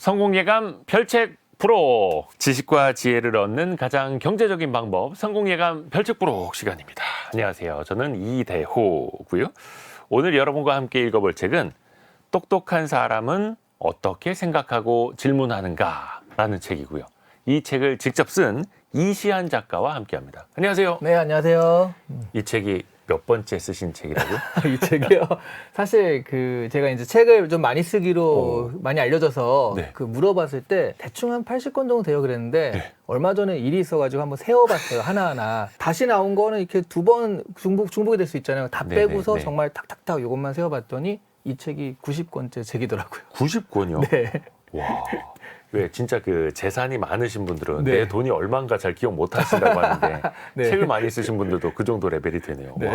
성공예감 별책 프로, 지식과 지혜를 얻는 가장 경제적인 방법, 성공예감 별책 프로 시간입니다. 안녕하세요. 저는 이대호고요. 오늘 여러분과 함께 읽어볼 책은 똑똑한 사람은 어떻게 생각하고 질문하는가 라는 책이고요. 이 책을 직접 쓴 이시안 작가와 함께합니다. 안녕하세요. 네, 안녕하세요. 이 책이 몇 번째 쓰신 책이라고요? 이 책이요. 사실 제가 이제 책을 좀 많이 쓰기로 많이 알려져서 네. 물어봤을 때 대충 한 80권 정도 돼요 그랬는데 네. 얼마 전에 일이 있어가지고 한번 세어봤어요. 하나하나. 다시 나온 거는 이렇게 두 번 중복이 될 수 있잖아요. 다 네, 빼고서 네, 네. 정말 탁탁탁 이것만 세어봤더니 이 책이 90권째 책이더라고요. 90권이요? 네. 와. 왜 진짜 그 재산이 많으신 분들은 네. 내 돈이 얼마인가 잘 기억 못 하신다고 하는데 네. 책을 많이 쓰신 분들도 그 정도 레벨이 되네요. 네. 와.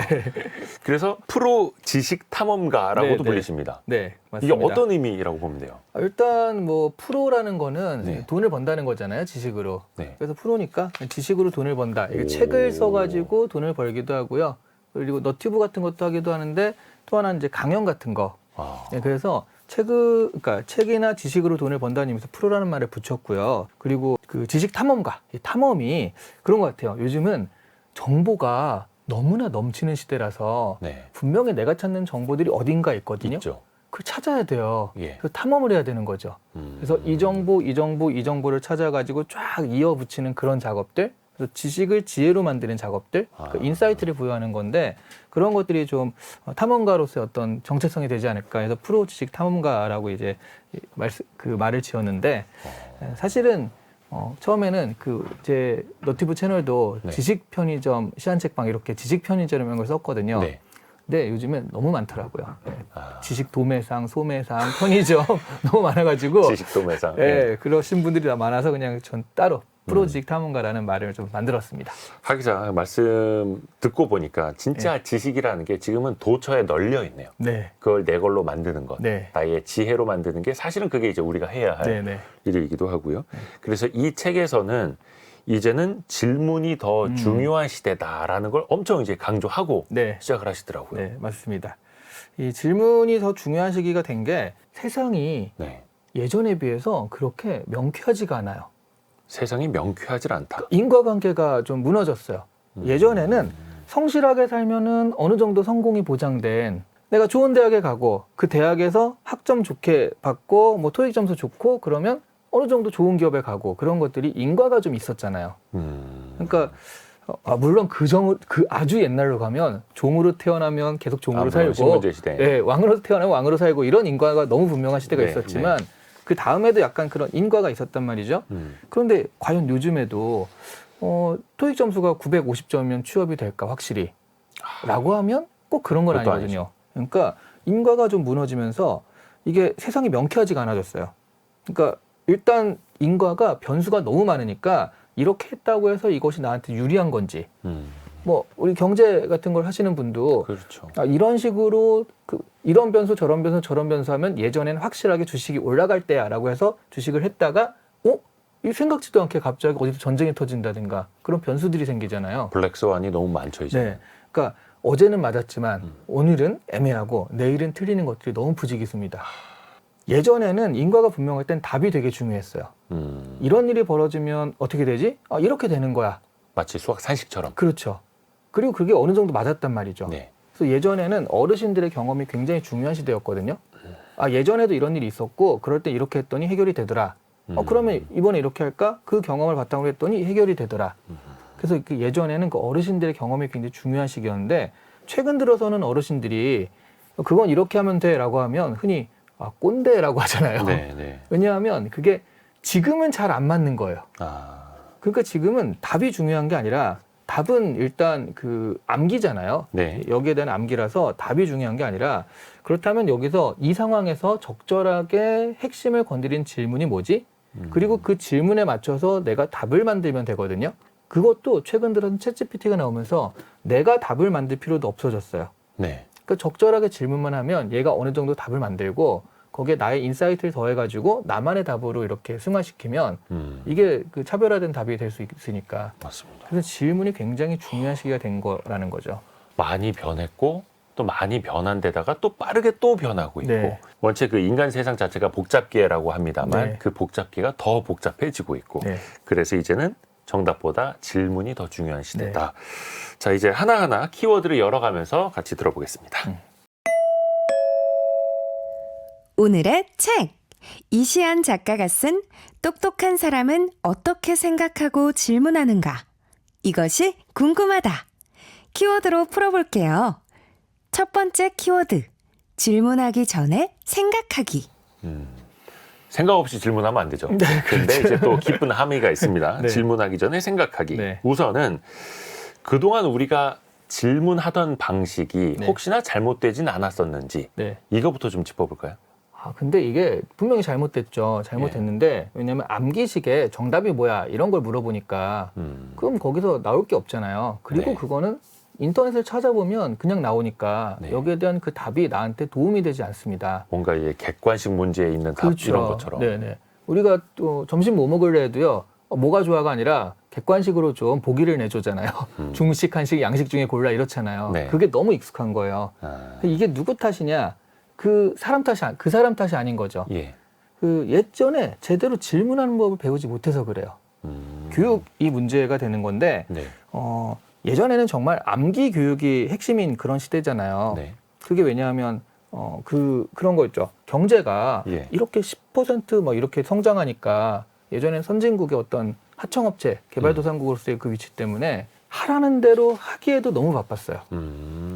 그래서 프로 지식 탐험가라고도 네, 네. 불리십니다. 네, 맞습니다. 이게 어떤 의미라고 보면 돼요? 일단 뭐 프로라는 거는 네. 돈을 번다는 거잖아요, 지식으로. 네. 그래서 프로니까 지식으로 돈을 번다. 이게 오. 책을 써가지고 돈을 벌기도 하고요. 그리고 너튜브 같은 것도 하기도 하는데 또 하나는 이제 강연 같은 거. 아. 네, 그래서 그러니까 책이나 지식으로 돈을 번다는 의미에서 프로라는 말을 붙였고요. 그리고 그 지식 탐험가, 이 탐험이 그런 것 같아요. 요즘은 정보가 너무나 넘치는 시대라서 네. 분명히 내가 찾는 정보들이 어딘가 있거든요. 있죠. 그걸 찾아야 돼요. 예. 그래서 탐험을 해야 되는 거죠. 그래서 이 정보를 찾아가지고 쫙 이어붙이는 그런 작업들, 그래서 지식을 지혜로 만드는 작업들, 그 인사이트를 부여하는 건데 그런 것들이 좀 탐험가로서의 어떤 정체성이 되지 않을까 해서 프로 지식 탐험가라고 이제 그 말을 지었는데 사실은 처음에는 제 너튜브 채널도 네. 지식 편의점, 시안책방 이렇게 지식 편의점이라는 걸 썼거든요. 네. 근데 요즘엔 너무 많더라고요. 네. 아. 지식 도매상, 소매상, 편의점 너무 많아가지고 지식도 매상. 예, 그러신 분들이 다 많아서 그냥 전 따로 프로지식 탐험가라는 말을 좀 만들었습니다. 하 기자 말씀 듣고 보니까 진짜 지식이라는 게 지금은 도처에 널려 있네요. 네, 그걸 내 걸로 만드는 것, 네. 나의 지혜로 만드는 게 사실은 그게 이제 우리가 해야 할 네, 네. 일이기도 하고요. 그래서 이 책에서는 이제는 질문이 더 중요한 시대다라는 걸 엄청 이제 강조하고 네. 시작을 하시더라고요. 네, 맞습니다. 이 질문이 더 중요한 시기가 된 게 세상이 네. 예전에 비해서 그렇게 명쾌하지가 않아요. 세상이 명쾌하지 않다. 인과관계가 좀 무너졌어요. 예전에는 성실하게 살면은 어느 정도 성공이 보장된, 내가 좋은 대학에 가고 그 대학에서 학점 좋게 받고 뭐 토익 점수 좋고 그러면 어느 정도 좋은 기업에 가고 그런 것들이 인과가 좀 있었잖아요. 그러니까 물론 그 아주 옛날로 가면 종으로 태어나면 계속 종으로 살고, 신분제 시대. 예, 왕으로 태어나면 왕으로 살고 이런 인과가 너무 분명한 시대가 네, 있었지만 그 다음에도 약간 그런 인과가 있었단 말이죠. 그런데 과연 요즘에도 토익 점수가 950점이면 취업이 될까 확실히? 라고 하면 꼭 그런 건 그것도 아니거든요. 아니죠. 그러니까 인과가 좀 무너지면서 이게 세상이 명쾌하지가 않아졌어요. 그러니까 일단 인과가 변수가 너무 많으니까 이렇게 했다고 해서 이것이 나한테 유리한 건지, 뭐 우리 경제 같은 걸 하시는 분도 그렇죠. 이런 식으로 이런 변수 저런 변수 저런 변수 하면 예전에는 확실하게 주식이 올라갈 때야라고 해서 주식을 했다가 이 생각지도 않게 갑자기 어디서 전쟁이 터진다든가 그런 변수들이 생기잖아요. 블랙스완이 너무 많죠 이제. 네, 그러니까 어제는 맞았지만 오늘은 애매하고 내일은 틀리는 것들이 너무 부지기수입니다. 예전에는 인과가 분명할 땐 답이 되게 중요했어요. 이런 일이 벌어지면 어떻게 되지? 이렇게 되는 거야. 마치 수학 산식처럼. 그렇죠. 그리고 그게 어느 정도 맞았단 말이죠. 네. 그래서 예전에는 어르신들의 경험이 굉장히 중요한 시대였거든요. 예전에도 이런 일이 있었고 그럴 때 이렇게 했더니 해결이 되더라. 그러면 이번에 이렇게 할까? 그 경험을 바탕으로 했더니 해결이 되더라. 그래서 예전에는 그 어르신들의 경험이 굉장히 중요한 시기였는데 최근 들어서는 어르신들이 그건 이렇게 하면 돼라고 하면 흔히 꼰대라고 하잖아요. 네, 네. 왜냐하면 그게 지금은 잘 안 맞는 거예요. 그러니까 지금은 답이 중요한 게 아니라 답은 일단 암기잖아요. 네. 여기에 대한 암기라서 답이 중요한 게 아니라 그렇다면 여기서 이 상황에서 적절하게 핵심을 건드린 질문이 뭐지? 그리고 그 질문에 맞춰서 내가 답을 만들면 되거든요. 그것도 최근 들어서 챗GPT가 나오면서 내가 답을 만들 필요도 없어졌어요. 네. 그러니까 적절하게 질문만 하면 얘가 어느 정도 답을 만들고 거기에 나의 인사이트를 더해가지고 나만의 답으로 이렇게 승화시키면 이게 차별화된 답이 될 수 있으니까. 맞습니다. 그래서 질문이 굉장히 중요한 시기가 된 거라는 거죠. 많이 변했고 또 많이 변한 데다가 또 빠르게 또 변하고 있고 네. 원체 그 인간 세상 자체가 복잡계라고 합니다만 네. 그 복잡계가 더 복잡해지고 있고 네. 그래서 이제는 정답보다 질문이 더 중요한 시대다. 네. 자, 이제 하나하나 키워드를 열어가면서 같이 들어보겠습니다. 오늘의 책. 이시안 작가가 쓴 똑똑한 사람은 어떻게 생각하고 질문하는가? 이것이 궁금하다. 키워드로 풀어볼게요. 첫 번째 키워드. 질문하기 전에 생각하기. 생각 없이 질문하면 안 되죠. 근데 이제 또 깊은 함의가 있습니다. 네. 질문하기 전에 생각하기. 네. 우선은 그동안 우리가 질문하던 방식이 네. 혹시나 잘못되진 않았었는지 네. 이거부터 좀 짚어볼까요? 근데 이게 분명히 잘못됐죠. 잘못됐는데 왜냐하면 암기식에 정답이 뭐야 이런 걸 물어보니까 그럼 거기서 나올 게 없잖아요. 그리고 네. 그거는 인터넷을 찾아보면 그냥 나오니까 네. 여기에 대한 그 답이 나한테 도움이 되지 않습니다. 뭔가 이제 객관식 문제에 있는 답 그렇죠. 이런 것처럼. 네네. 우리가 또 점심 뭐 먹을래 해도요. 뭐가 좋아가 아니라 객관식으로 좀 보기를 내주잖아요. 중식, 한식, 양식 중에 골라 이렇잖아요. 네. 그게 너무 익숙한 거예요. 아, 이게 누구 탓이냐? 그 사람 탓이 아닌 거죠. 예. 그 예전에 제대로 질문하는 법을 배우지 못해서 그래요. 교육이 문제가 되는 건데 네. 예전에는 정말 암기 교육이 핵심인 그런 시대잖아요. 네. 그게 왜냐하면 그런 거 있죠. 경제가 예. 이렇게 10% 이렇게 성장하니까 예전엔 선진국의 어떤 하청업체 개발도상국으로서의 그 위치 때문에 하라는 대로 하기에도 너무 바빴어요.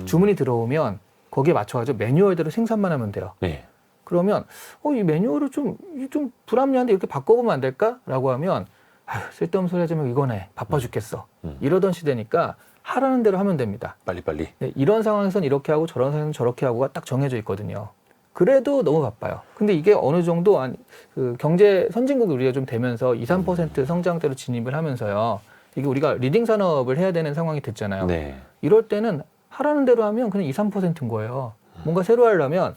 주문이 들어오면 거기에 맞춰가지고 매뉴얼대로 생산만 하면 돼요. 네. 그러면 이 매뉴얼을 좀 불합리한데 이렇게 바꿔보면 안 될까?라고 하면 쓸데없는 소리 하지 말고 이거나 해. 바빠 죽겠어. 이러던 시대니까 하라는 대로 하면 됩니다. 빨리빨리. 네, 이런 상황에서는 이렇게 하고 저런 상황에서는 저렇게 하고가 딱 정해져 있거든요. 그래도 너무 바빠요. 근데 이게 어느 정도 그 경제 선진국이 우리가 좀 되면서 2, 3% 성장대로 진입을 하면서요. 이게 우리가 리딩 산업을 해야 되는 상황이 됐잖아요. 네. 이럴 때는 하라는 대로 하면 그냥 2, 3%인 거예요. 뭔가 새로 하려면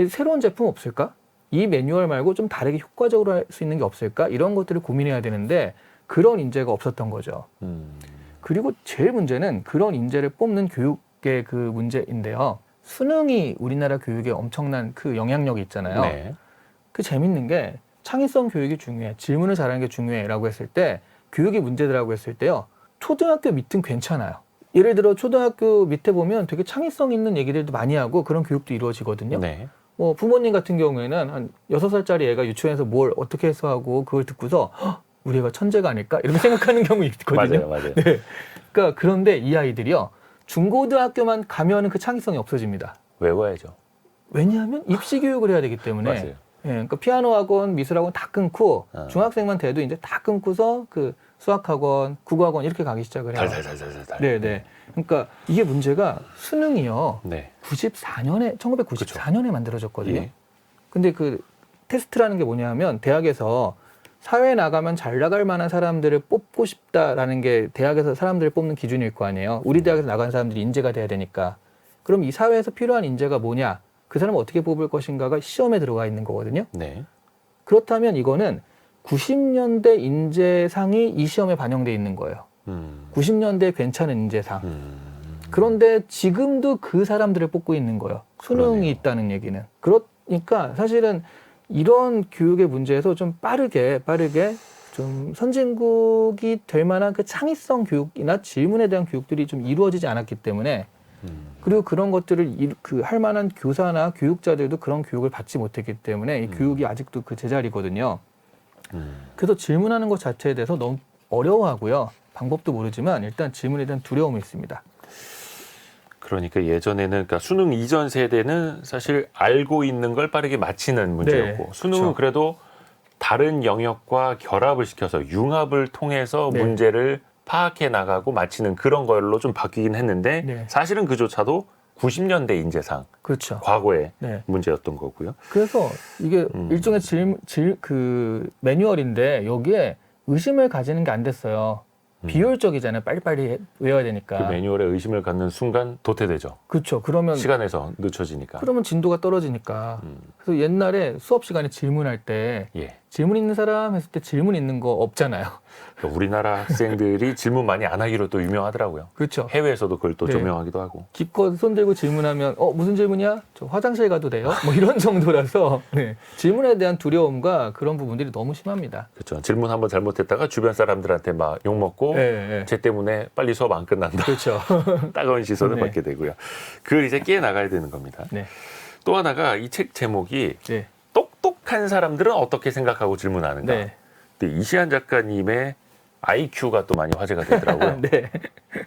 새로운 제품 없을까? 이 매뉴얼 말고 좀 다르게 효과적으로 할 수 있는 게 없을까? 이런 것들을 고민해야 되는데 그런 인재가 없었던 거죠. 그리고 제일 문제는 그런 인재를 뽑는 교육의 그 문제인데요. 수능이 우리나라 교육에 엄청난 그 영향력이 있잖아요. 네. 그 재밌는 게 창의성 교육이 중요해. 질문을 잘하는 게 중요해라고 했을 때 교육이 문제더라고 했을 때요. 초등학교 밑은 괜찮아요. 예를 들어 초등학교 밑에 보면 되게 창의성 있는 얘기들도 많이 하고 그런 교육도 이루어지거든요. 네. 부모님 같은 경우에는 한 6살짜리 애가 유치원에서 뭘 어떻게 해서 하고 그걸 듣고서 우리 애가 천재가 아닐까? 이렇게 생각하는 경우 있거든요. 맞아요. 네. 그러니까 그런데 이 아이들이요. 중고등학교만 가면은 그 창의성이 없어집니다. 외워야죠. 왜냐하면 입시 교육을 해야 되기 때문에. 맞아요. 예, 그러니까 피아노 학원, 미술 학원 다 끊고 중학생만 돼도 이제 다 끊고서 그 수학 학원, 국어 학원 이렇게 가기 시작을 해요. 달달달달달. 네, 네. 그러니까 이게 문제가 수능이요. 네. 1994년에 만들어졌거든요. 예. 근데 그 테스트라는 게 뭐냐면 대학에서 사회에 나가면 잘 나갈 만한 사람들을 뽑고 싶다라는 게 대학에서 사람들을 뽑는 기준일 거 아니에요. 우리 대학에서 나간 사람들이 인재가 돼야 되니까. 그럼 이 사회에서 필요한 인재가 뭐냐? 그 사람을 어떻게 뽑을 것인가가 시험에 들어가 있는 거거든요. 네. 그렇다면 이거는 90년대 인재상이 이 시험에 반영돼 있는 거예요. 90년대 괜찮은 인재상. 그런데 지금도 그 사람들을 뽑고 있는 거예요. 수능이 그러네요. 있다는 얘기는. 그러니까 사실은 이런 교육의 문제에서 좀 빠르게 좀 선진국이 될 만한 그 창의성 교육이나 질문에 대한 교육들이 좀 이루어지지 않았기 때문에 그리고 그런 것들을 할 만한 교사나 교육자들도 그런 교육을 받지 못했기 때문에 이 교육이 아직도 그 제자리거든요. 그래서 질문하는 것 자체에 대해서 너무 어려워하고요. 방법도 모르지만 일단 질문에 대한 두려움이 있습니다. 그러니까 예전에는 그러니까 수능 이전 세대는 사실 알고 있는 걸 빠르게 맞히는 문제였고 네, 수능은 그렇죠. 그래도 다른 영역과 결합을 시켜서 융합을 통해서 네. 문제를 파악해 나가고 맞히는 그런 걸로 좀 바뀌긴 했는데 네. 사실은 그조차도 90년대 인재상 그렇죠. 과거의 네. 문제였던 거고요. 그래서 이게 일종의 그 매뉴얼인데 여기에 의심을 가지는 게 안 됐어요. 비효율적이잖아요. 빨리빨리 외워야 되니까. 그 매뉴얼에 의심을 갖는 순간 도태되죠. 그렇죠. 그러면 시간에서 늦춰지니까. 진도가 떨어지니까. 그래서 옛날에 수업 시간에 질문할 때 예. 질문 있는 사람 했을 때 질문 있는 거 없잖아요. 우리나라 학생들이 질문 많이 안 하기로 또 유명하더라고요. 그렇죠. 해외에서도 그걸 또 네. 조명하기도 하고. 기껏 손 들고 질문하면 무슨 질문이야? 저 화장실 가도 돼요? 뭐 이런 정도라서 네. 질문에 대한 두려움과 그런 부분들이 너무 심합니다. 그렇죠. 질문 한번 잘못했다가 주변 사람들한테 막 욕먹고 네. 쟤 때문에 빨리 수업 안 끝난다. 그렇죠. 따가운 시선을 네. 받게 되고요. 그걸 이제 깨 나가야 되는 겁니다. 네. 또 하나가 이 책 제목이 네. 똑똑한 사람들은 어떻게 생각하고 질문하는가. 네. 근데 이시안 작가님의 IQ가 또 많이 화제가 되더라고요. 네.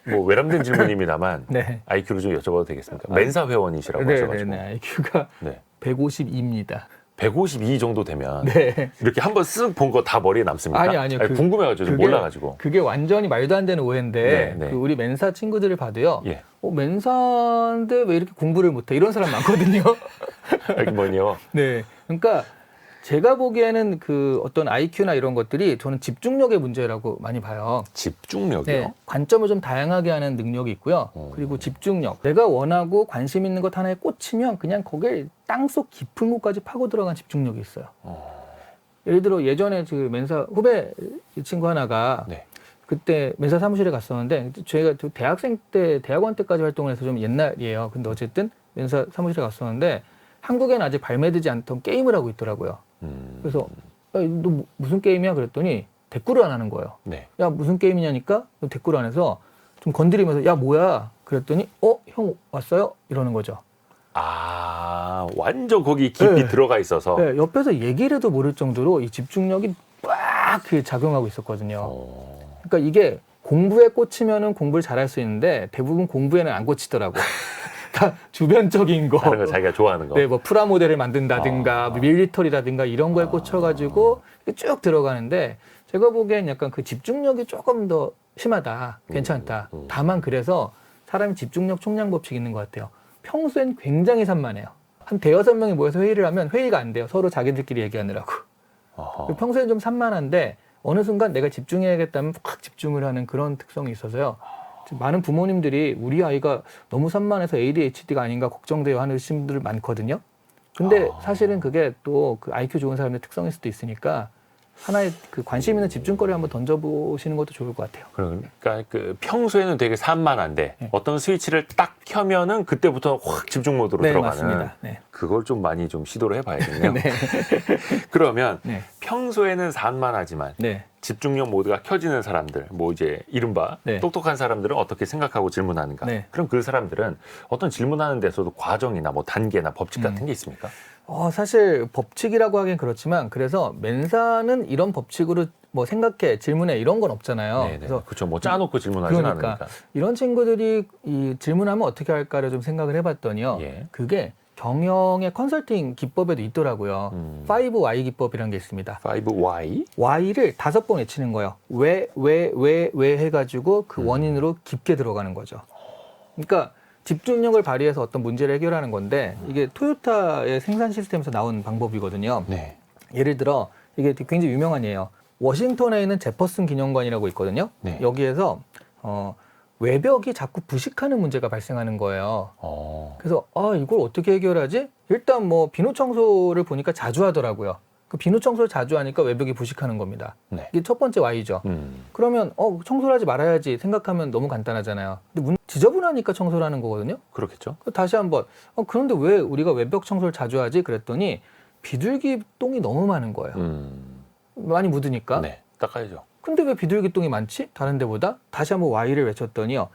뭐 외람된 질문입니다만 네. IQ를 좀 여쭤봐도 되겠습니까? 멘사 회원이시라고 네. 하셔가지고 네. IQ가 네. 152입니다. 152 정도 되면 네. 이렇게 한번 쓱 본 거 다 머리에 남습니까? 아니요. 궁금해가지고 좀 몰라가지고. 그게 완전히 말도 안 되는 오해인데 네, 네. 그 우리 멘사 친구들을 봐도요. 예. 멘사인데 왜 이렇게 공부를 못해? 이런 사람 많거든요. 여기 뭐니요? 네. 그러니까 제가 보기에는 그 어떤 IQ나 이런 것들이 저는 집중력의 문제라고 많이 봐요. 집중력이요? 네, 관점을 좀 다양하게 하는 능력이 있고요. 그리고 집중력. 내가 원하고 관심 있는 것 하나에 꽂히면 그냥 거기에 땅속 깊은 곳까지 파고 들어간 집중력이 있어요. 예를 들어 예전에 그 멘사 후배 친구 하나가 네. 그때 멘사 사무실에 갔었는데 저희가 대학생 때 대학원 때까지 활동을 해서 좀 옛날이에요. 근데 어쨌든 멘사 사무실에 갔었는데 한국에는 아직 발매되지 않던 게임을 하고 있더라고요. 그래서 너 무슨 게임이야? 그랬더니 대꾸를 안 하는 거예요. 네. 야 무슨 게임이냐니까 대꾸를 안 해서 좀 건드리면서 야 뭐야? 그랬더니 형 왔어요? 이러는 거죠. 아 완전 거기 깊이 네. 들어가 있어서. 네, 옆에서 얘기를 해도 모를 정도로 이 집중력이 빡 작용하고 있었거든요. 그러니까 이게 공부에 꽂히면은 공부를 잘할 수 있는데 대부분 공부에는 안 꽂히더라고요. 그러니까 주변적인 거, 다른 거 자기가 좋아하는 거. 네, 뭐 프라모델을 만든다든가 뭐 밀리터리라든가 이런 거에 꽂혀가지고 쭉 들어가는데 제가 보기엔 약간 그 집중력이 조금 더 심하다, 괜찮다. 다만 그래서 사람이 집중력 총량 법칙이 있는 것 같아요. 평소엔 굉장히 산만해요. 한 대여섯 명이 모여서 회의를 하면 회의가 안 돼요. 서로 자기들끼리 얘기하느라고. 평소엔 좀 산만한데 어느 순간 내가 집중해야겠다면 확 집중을 하는 그런 특성이 있어서요. 많은 부모님들이 우리 아이가 너무 산만해서 ADHD가 아닌가 걱정돼요 하는 분들 많거든요. 근데 사실은 그게 또 그 IQ 좋은 사람의 특성일 수도 있으니까 하나의 그 관심 있는 집중거리 한번 던져보시는 것도 좋을 것 같아요. 그러니까 그 평소에는 되게 산만한데 네. 어떤 스위치를 딱 켜면은 그때부터 확 집중 모드로 네, 들어가는. 맞습니다. 네. 그걸 좀 많이 좀 시도를 해봐야겠네요. 네. 그러면 네. 평소에는 산만하지만 네. 집중력 모드가 켜지는 사람들, 뭐 이제 이른바 네. 똑똑한 사람들은 어떻게 생각하고 질문하는가? 네. 그럼 그 사람들은 어떤 질문하는 데서도 과정이나 뭐 단계나 법칙 같은 게 있습니까? 사실 법칙이라고 하긴 그렇지만 그래서 멘사는 이런 법칙으로 뭐 생각해 질문해 이런 건 없잖아요. 네네. 그래서 그렇죠. 뭐 짜놓고 질문하지는 그러니까 않으니까. 이런 친구들이 이 질문하면 어떻게 할까를 좀 생각을 해봤더니요. 예. 그게 경영의 컨설팅 기법에도 있더라고요. 5Y 기법이라는 게 있습니다. 5Y? Y를 5번 외치는 거예요. 왜 해가지고 그 원인으로 깊게 들어가는 거죠. 그러니까 집중력을 발휘해서 어떤 문제를 해결하는 건데 이게 토요타의 생산 시스템에서 나온 방법이거든요. 네. 예를 들어 이게 굉장히 유명한 예예요. 워싱턴에 있는 제퍼슨 기념관이라고 있거든요. 네. 여기에서 외벽이 자꾸 부식하는 문제가 발생하는 거예요. 그래서 이걸 어떻게 해결하지? 일단 뭐 비누 청소를 보니까 자주 하더라고요. 그 비누 청소를 자주 하니까 외벽이 부식하는 겁니다. 네. 이게 첫 번째 Y죠. 그러면 청소를 하지 말아야지 생각하면 너무 간단하잖아요. 근데 지저분하니까 청소를 하는 거거든요. 그렇겠죠. 다시 한번 그런데 왜 우리가 외벽 청소를 자주 하지? 그랬더니 비둘기 똥이 너무 많은 거예요. 많이 묻으니까. 네. 닦아야죠. 근데 왜 비둘기 똥이 많지? 다른 데보다? 다시 한번 Y를 외쳤더니요.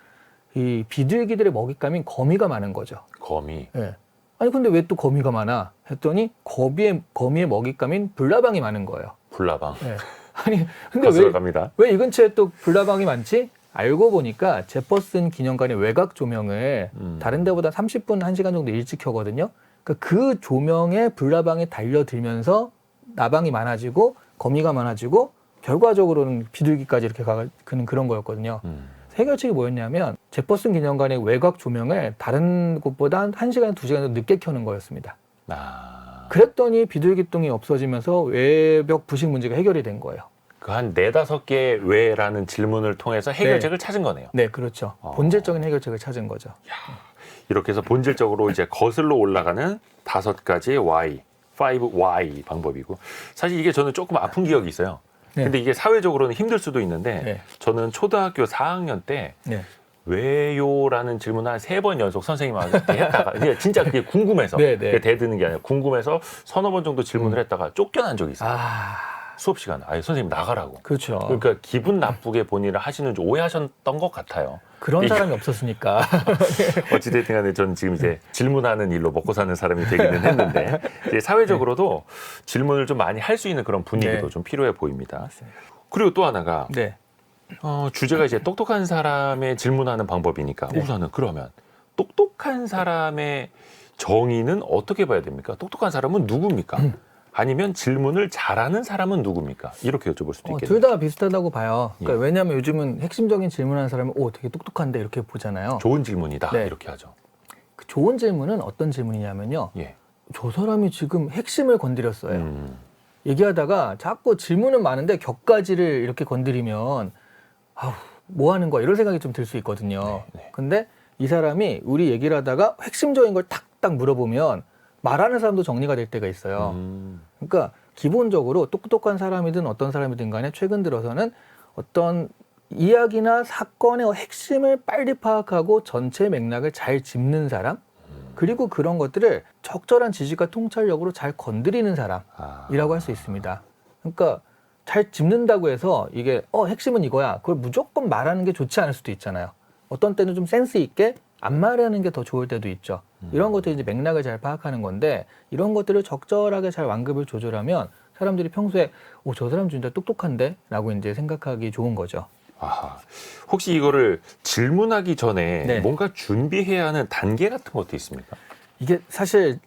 이 비둘기들의 먹잇감인 거미가 많은 거죠. 거미. 예. 아니 근데 왜 또 거미가 많아? 했더니 거미의 먹잇감인 불나방이 많은 거예요. 불나방. 예. 아니 근데 가수로 갑니다. 왜 이 근처에 또 불나방이 많지? 알고 보니까 제퍼슨 기념관의 외곽 조명을 다른 데보다 30분, 1시간 정도 일찍 켜거든요. 그러니까 그 조명에 불나방이 달려들면서 나방이 많아지고 거미가 많아지고 결과적으로는 비둘기까지 이렇게 가는 그런 거였거든요. 해결책이 뭐였냐면 제퍼슨 기념관의 외곽 조명을 다른 곳보다 한 1시간, 2시간 더 늦게 켜는 거였습니다. 그랬더니 비둘기똥이 없어지면서 외벽 부식 문제가 해결이 된 거예요. 그 한 4-5개의 왜라는 질문을 통해서 해결책을 찾은 거네요. 네, 그렇죠. 본질적인 해결책을 찾은 거죠. 이렇게 해서 본질적으로 이제 거슬러 올라가는 5가지의 Y. 5Y 방법이고 사실 이게 저는 조금 아픈 기억이 있어요. 네. 근데 이게 사회적으로는 힘들 수도 있는데 네. 저는 초등학교 4학년 때 네. 왜요라는 질문을 한 3번 연속 선생님한테 했다가 그게 진짜 그게 궁금해서 네, 네. 그게 대드는 게 아니라 궁금해서 서너 번 정도 질문을 했다가 쫓겨난 적이 있어요. 수업 시간에 아예 선생님 나가라고. 그렇죠. 그러니까 기분 나쁘게 본인을 하시는 줄 오해하셨던 것 같아요. 그런 이게- 사람이 없었으니까. 어찌됐든 간에 전 지금 이제 질문하는 일로 먹고 사는 사람이 되기는 했는데 이제 사회적으로도 질문을 좀 많이 할 수 있는 그런 분위기도 네. 좀 필요해 보입니다. 그리고 또 하나가 네. 주제가 이제 똑똑한 사람의 질문하는 방법이니까 네. 우선은 그러면 똑똑한 사람의 정의는 어떻게 봐야 됩니까? 똑똑한 사람은 누굽니까? 아니면 질문을 잘하는 사람은 누굽니까? 이렇게 여쭤볼 수도 있겠네요. 둘 다 비슷하다고 봐요. 그러니까 예. 왜냐하면 요즘은 핵심적인 질문하는 사람은 되게 똑똑한데 이렇게 보잖아요. 좋은 질문이다 네. 이렇게 하죠. 그 좋은 질문은 어떤 질문이냐면요. 예. 저 사람이 지금 핵심을 건드렸어요. 음, 얘기하다가 자꾸 질문은 많은데 격가지를 이렇게 건드리면 뭐 하는 거야 이런 생각이 좀 들 수 있거든요. 네, 네. 근데 이 사람이 우리 얘기를 하다가 핵심적인 걸 탁탁 물어보면 말하는 사람도 정리가 될 때가 있어요. 그러니까 기본적으로 똑똑한 사람이든 어떤 사람이든 간에 최근 들어서는 어떤 이야기나 사건의 핵심을 빨리 파악하고 전체 맥락을 잘 짚는 사람, 그리고 그런 것들을 적절한 지식과 통찰력으로 잘 건드리는 사람이라고 할 수 있습니다. 그러니까 잘 짚는다고 해서 이게 핵심은 이거야. 그걸 무조건 말하는 게 좋지 않을 수도 있잖아요. 어떤 때는 좀 센스 있게 안 말하는 게 더 좋을 때도 있죠. 이런 것들이 이제 맥락을 잘 파악하는 건데 이런 것들을 적절하게 잘 완급을 조절하면 사람들이 평소에 저 사람 진짜 똑똑한데? 라고 이제 생각하기 좋은 거죠. 아하. 혹시 이거를 질문하기 전에 네. 뭔가 준비해야 하는 단계 같은 것도 있습니까? 이게 사실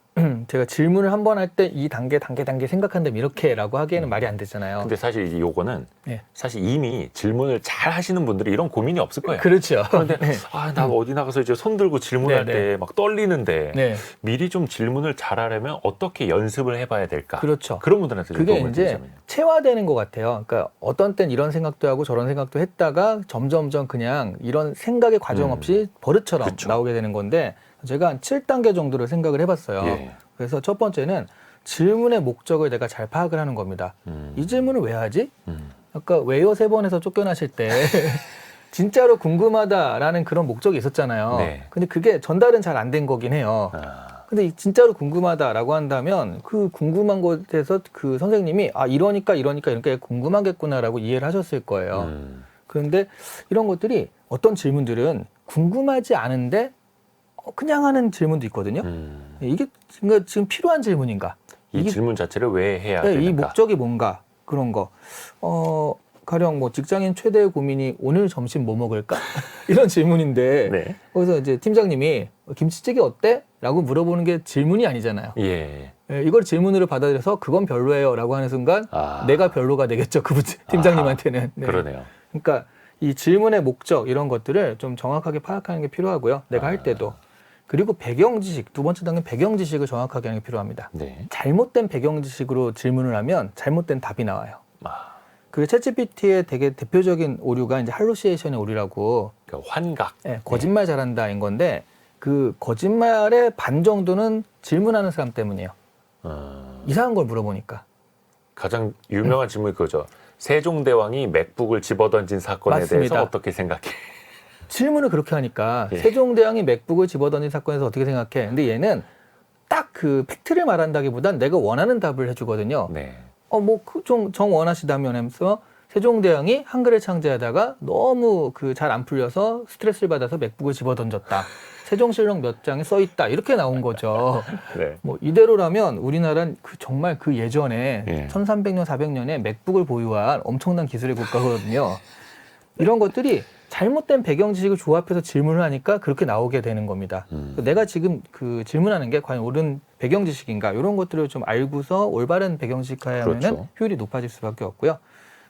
제가 질문을 한 번 할 때 이 단계 생각한다면 이렇게라고 하기에는 말이 안 되잖아요. 근데 사실 이제 요거는 네. 사실 이미 질문을 잘 하시는 분들이 이런 고민이 없을 거예요. 그렇죠. 그런데 네. 나 어디 나가서 이제 손 들고 질문할 네, 때 막 떨리는데 네. 미리 좀 질문을 잘하려면 어떻게 연습을 해봐야 될까? 그렇죠. 그런 분들한테 좀 그게 도움을 이제 드리자면요. 체화되는 것 같아요. 그러니까 어떤 땐 이런 생각도 하고 저런 생각도 했다가 점점점 그냥 이런 생각의 과정 없이 버릇처럼 그쵸. 나오게 되는 건데 제가 한 7단계 정도를 생각을 해봤어요. 예. 그래서 첫 번째는 질문의 목적을 내가 잘 파악을 하는 겁니다. 이 질문을 왜 하지? 아까 왜요 3번 해서 쫓겨나실 때 진짜로 궁금하다라는 그런 목적이 있었잖아요. 네. 근데 그게 전달은 잘 안 된 거긴 해요. 근데 진짜로 궁금하다라고 한다면 그 궁금한 것에서 그 선생님이 이러니까 이렇게 궁금하겠구나라고 이해를 하셨을 거예요. 그런데 이런 것들이 어떤 질문들은 궁금하지 않은데 그냥 하는 질문도 있거든요. 이게 지금 필요한 질문인가? 이 질문 자체를 왜 해야 네, 되는가? 이 목적이 뭔가 그런 거. 가령 뭐 직장인 최대의 고민이 오늘 점심 뭐 먹을까? 이런 질문인데 네. 거기서 이제 팀장님이 김치찌개 어때? 라고 물어보는 게 질문이 아니잖아요. 예. 이걸 질문으로 받아들여서 그건 별로예요 라고 하는 순간 내가 별로가 되겠죠. 그 팀장님한테는. 네. 그러네요. 그러니까 이 질문의 목적 이런 것들을 좀 정확하게 파악하는 게 필요하고요. 내가 할 때도. 그리고 배경 지식, 두 번째 단계는 배경 지식을 정확하게 하는 게 필요합니다. 네. 잘못된 잘못된 배경 지식으로 질문을 하면 잘못된 답이 나와요. 아, 그 챗GPT의 되게 대표적인 오류가 이제 할루시에이션의 오류라고 그러니까 환각. 거짓말 잘한다인 건데 그 거짓말의 반 정도는 질문하는 사람 때문이에요. 이상한 걸 물어보니까. 가장 유명한 질문이 그거죠. 세종대왕이 맥북을 집어던진 사건에 맞습니다. 대해서 어떻게 생각해? 질문을 그렇게 하니까 예. 세종대왕이 맥북을 집어던진 사건에서 어떻게 생각해? 근데 얘는 딱 그 팩트를 말한다기보단 내가 원하는 답을 해주거든요. 네. 정 원하시다면 하면서 세종대왕이 한글을 창제하다가 너무 잘 안 풀려서 스트레스를 받아서 맥북을 집어던졌다. 세종실록 몇 장에 써 있다. 이렇게 나온 거죠. 네. 뭐 이대로라면 우리나라는 정말 그 예전에 예. 1300년, 400년에 맥북을 보유한 엄청난 기술의 국가거든요. 이런 것들이 잘못된 배경 지식을 조합해서 질문을 하니까 그렇게 나오게 되는 겁니다. 내가 지금 그 질문하는 게 과연 옳은 배경 지식인가 이런 것들을 좀 알고서 올바른 배경 지식하면은 그렇죠. 효율이 높아질 수밖에 없고요.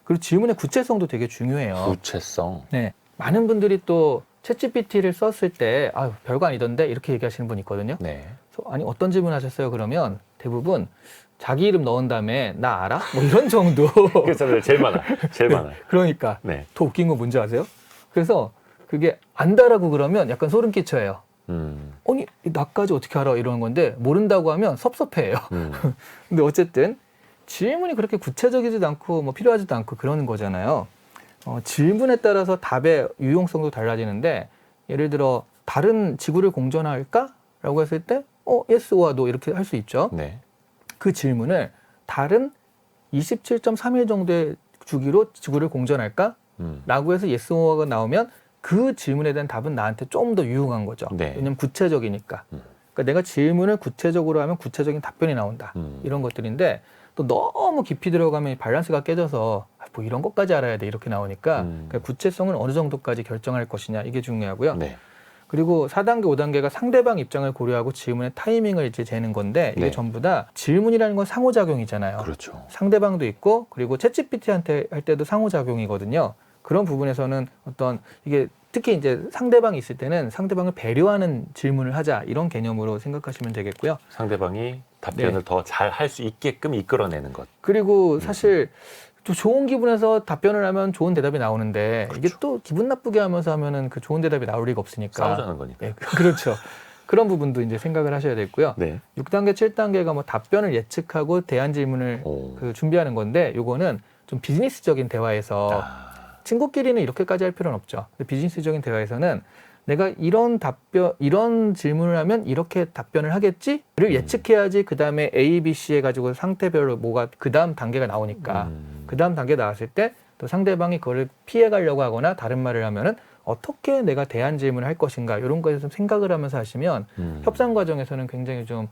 그리고 질문의 구체성도 되게 중요해요. 구체성. 네, 많은 분들이 또 챗GPT를 썼을 때 별거 아니던데 이렇게 얘기하시는 분이 있거든요. 네. 그래서 아니 어떤 질문 하셨어요? 그러면 대부분 자기 이름 넣은 다음에 나 알아? 뭐 이런 정도. 그래서 제일 많아요. 제일 많아요. 그러니까 네. 더 웃긴 건 뭔지 아세요? 그래서 그게 안다라고 그러면 약간 소름 끼쳐요. 아니 나까지 어떻게 알아 이러는 건데 모른다고 하면 섭섭해해요. 근데 어쨌든 질문이 그렇게 구체적이지도 않고 뭐 필요하지도 않고 그러는 거잖아요. 질문에 따라서 답의 유용성도 달라지는데 예를 들어 다른 지구를 공전할까? 라고 했을 때 yes or no 이렇게 할 수 있죠. 네. 그 질문을 다른 27.3일 정도의 주기로 지구를 공전할까? 라고 해서 yes or가 나오면 그 질문에 대한 답은 나한테 좀 더 유용한 거죠. 네. 왜냐면 구체적이니까. 그러니까 내가 질문을 구체적으로 하면 구체적인 답변이 나온다. 이런 것들인데 또 너무 깊이 들어가면 밸런스가 깨져서 뭐 이런 것까지 알아야 돼 이렇게 나오니까 그러니까 구체성을 어느 정도까지 결정할 것이냐 이게 중요하고요. 네. 그리고 4단계, 5단계가 상대방 입장을 고려하고 질문의 타이밍을 이제 재는 건데 이게 네. 전부 다 질문이라는 건 상호작용이잖아요. 그렇죠. 상대방도 있고 그리고 챗GPT한테 할 때도 상호작용이거든요. 그런 부분에서는 어떤 이게 특히 이제 상대방이 있을 때는 상대방을 배려하는 질문을 하자 이런 개념으로 생각하시면 되겠고요. 상대방이 답변을 네. 더 잘 할 수 있게끔 이끌어내는 것. 그리고 사실 또 좋은 기분에서 답변을 하면 좋은 대답이 나오는데 이게 또 기분 나쁘게 하면서 하면은 그 좋은 대답이 나올 리가 없으니까. 싸우자는 거니까. 네, 그렇죠. 그런 부분도 이제 생각을 하셔야 되고요. 네. 6단계, 7단계가 뭐 답변을 예측하고 대안 질문을 준비하는 건데 요거는 좀 비즈니스적인 대화에서 친구끼리는 이렇게까지 할 필요는 없죠. 근데 비즈니스적인 대화에서는 내가 이런 질문을 하면 이렇게 답변을 하겠지를 예측해야지 그 다음에 A, B, C 해가지고 상태별로 뭐가 그 다음 단계가 나오니까 그 다음 단계 나왔을 때 또 상대방이 그걸 피해가려고 하거나 다른 말을 하면은 어떻게 내가 대안 질문을 할 것인가 이런 거에 좀 생각을 하면서 하시면 협상 과정에서는 굉장히 좀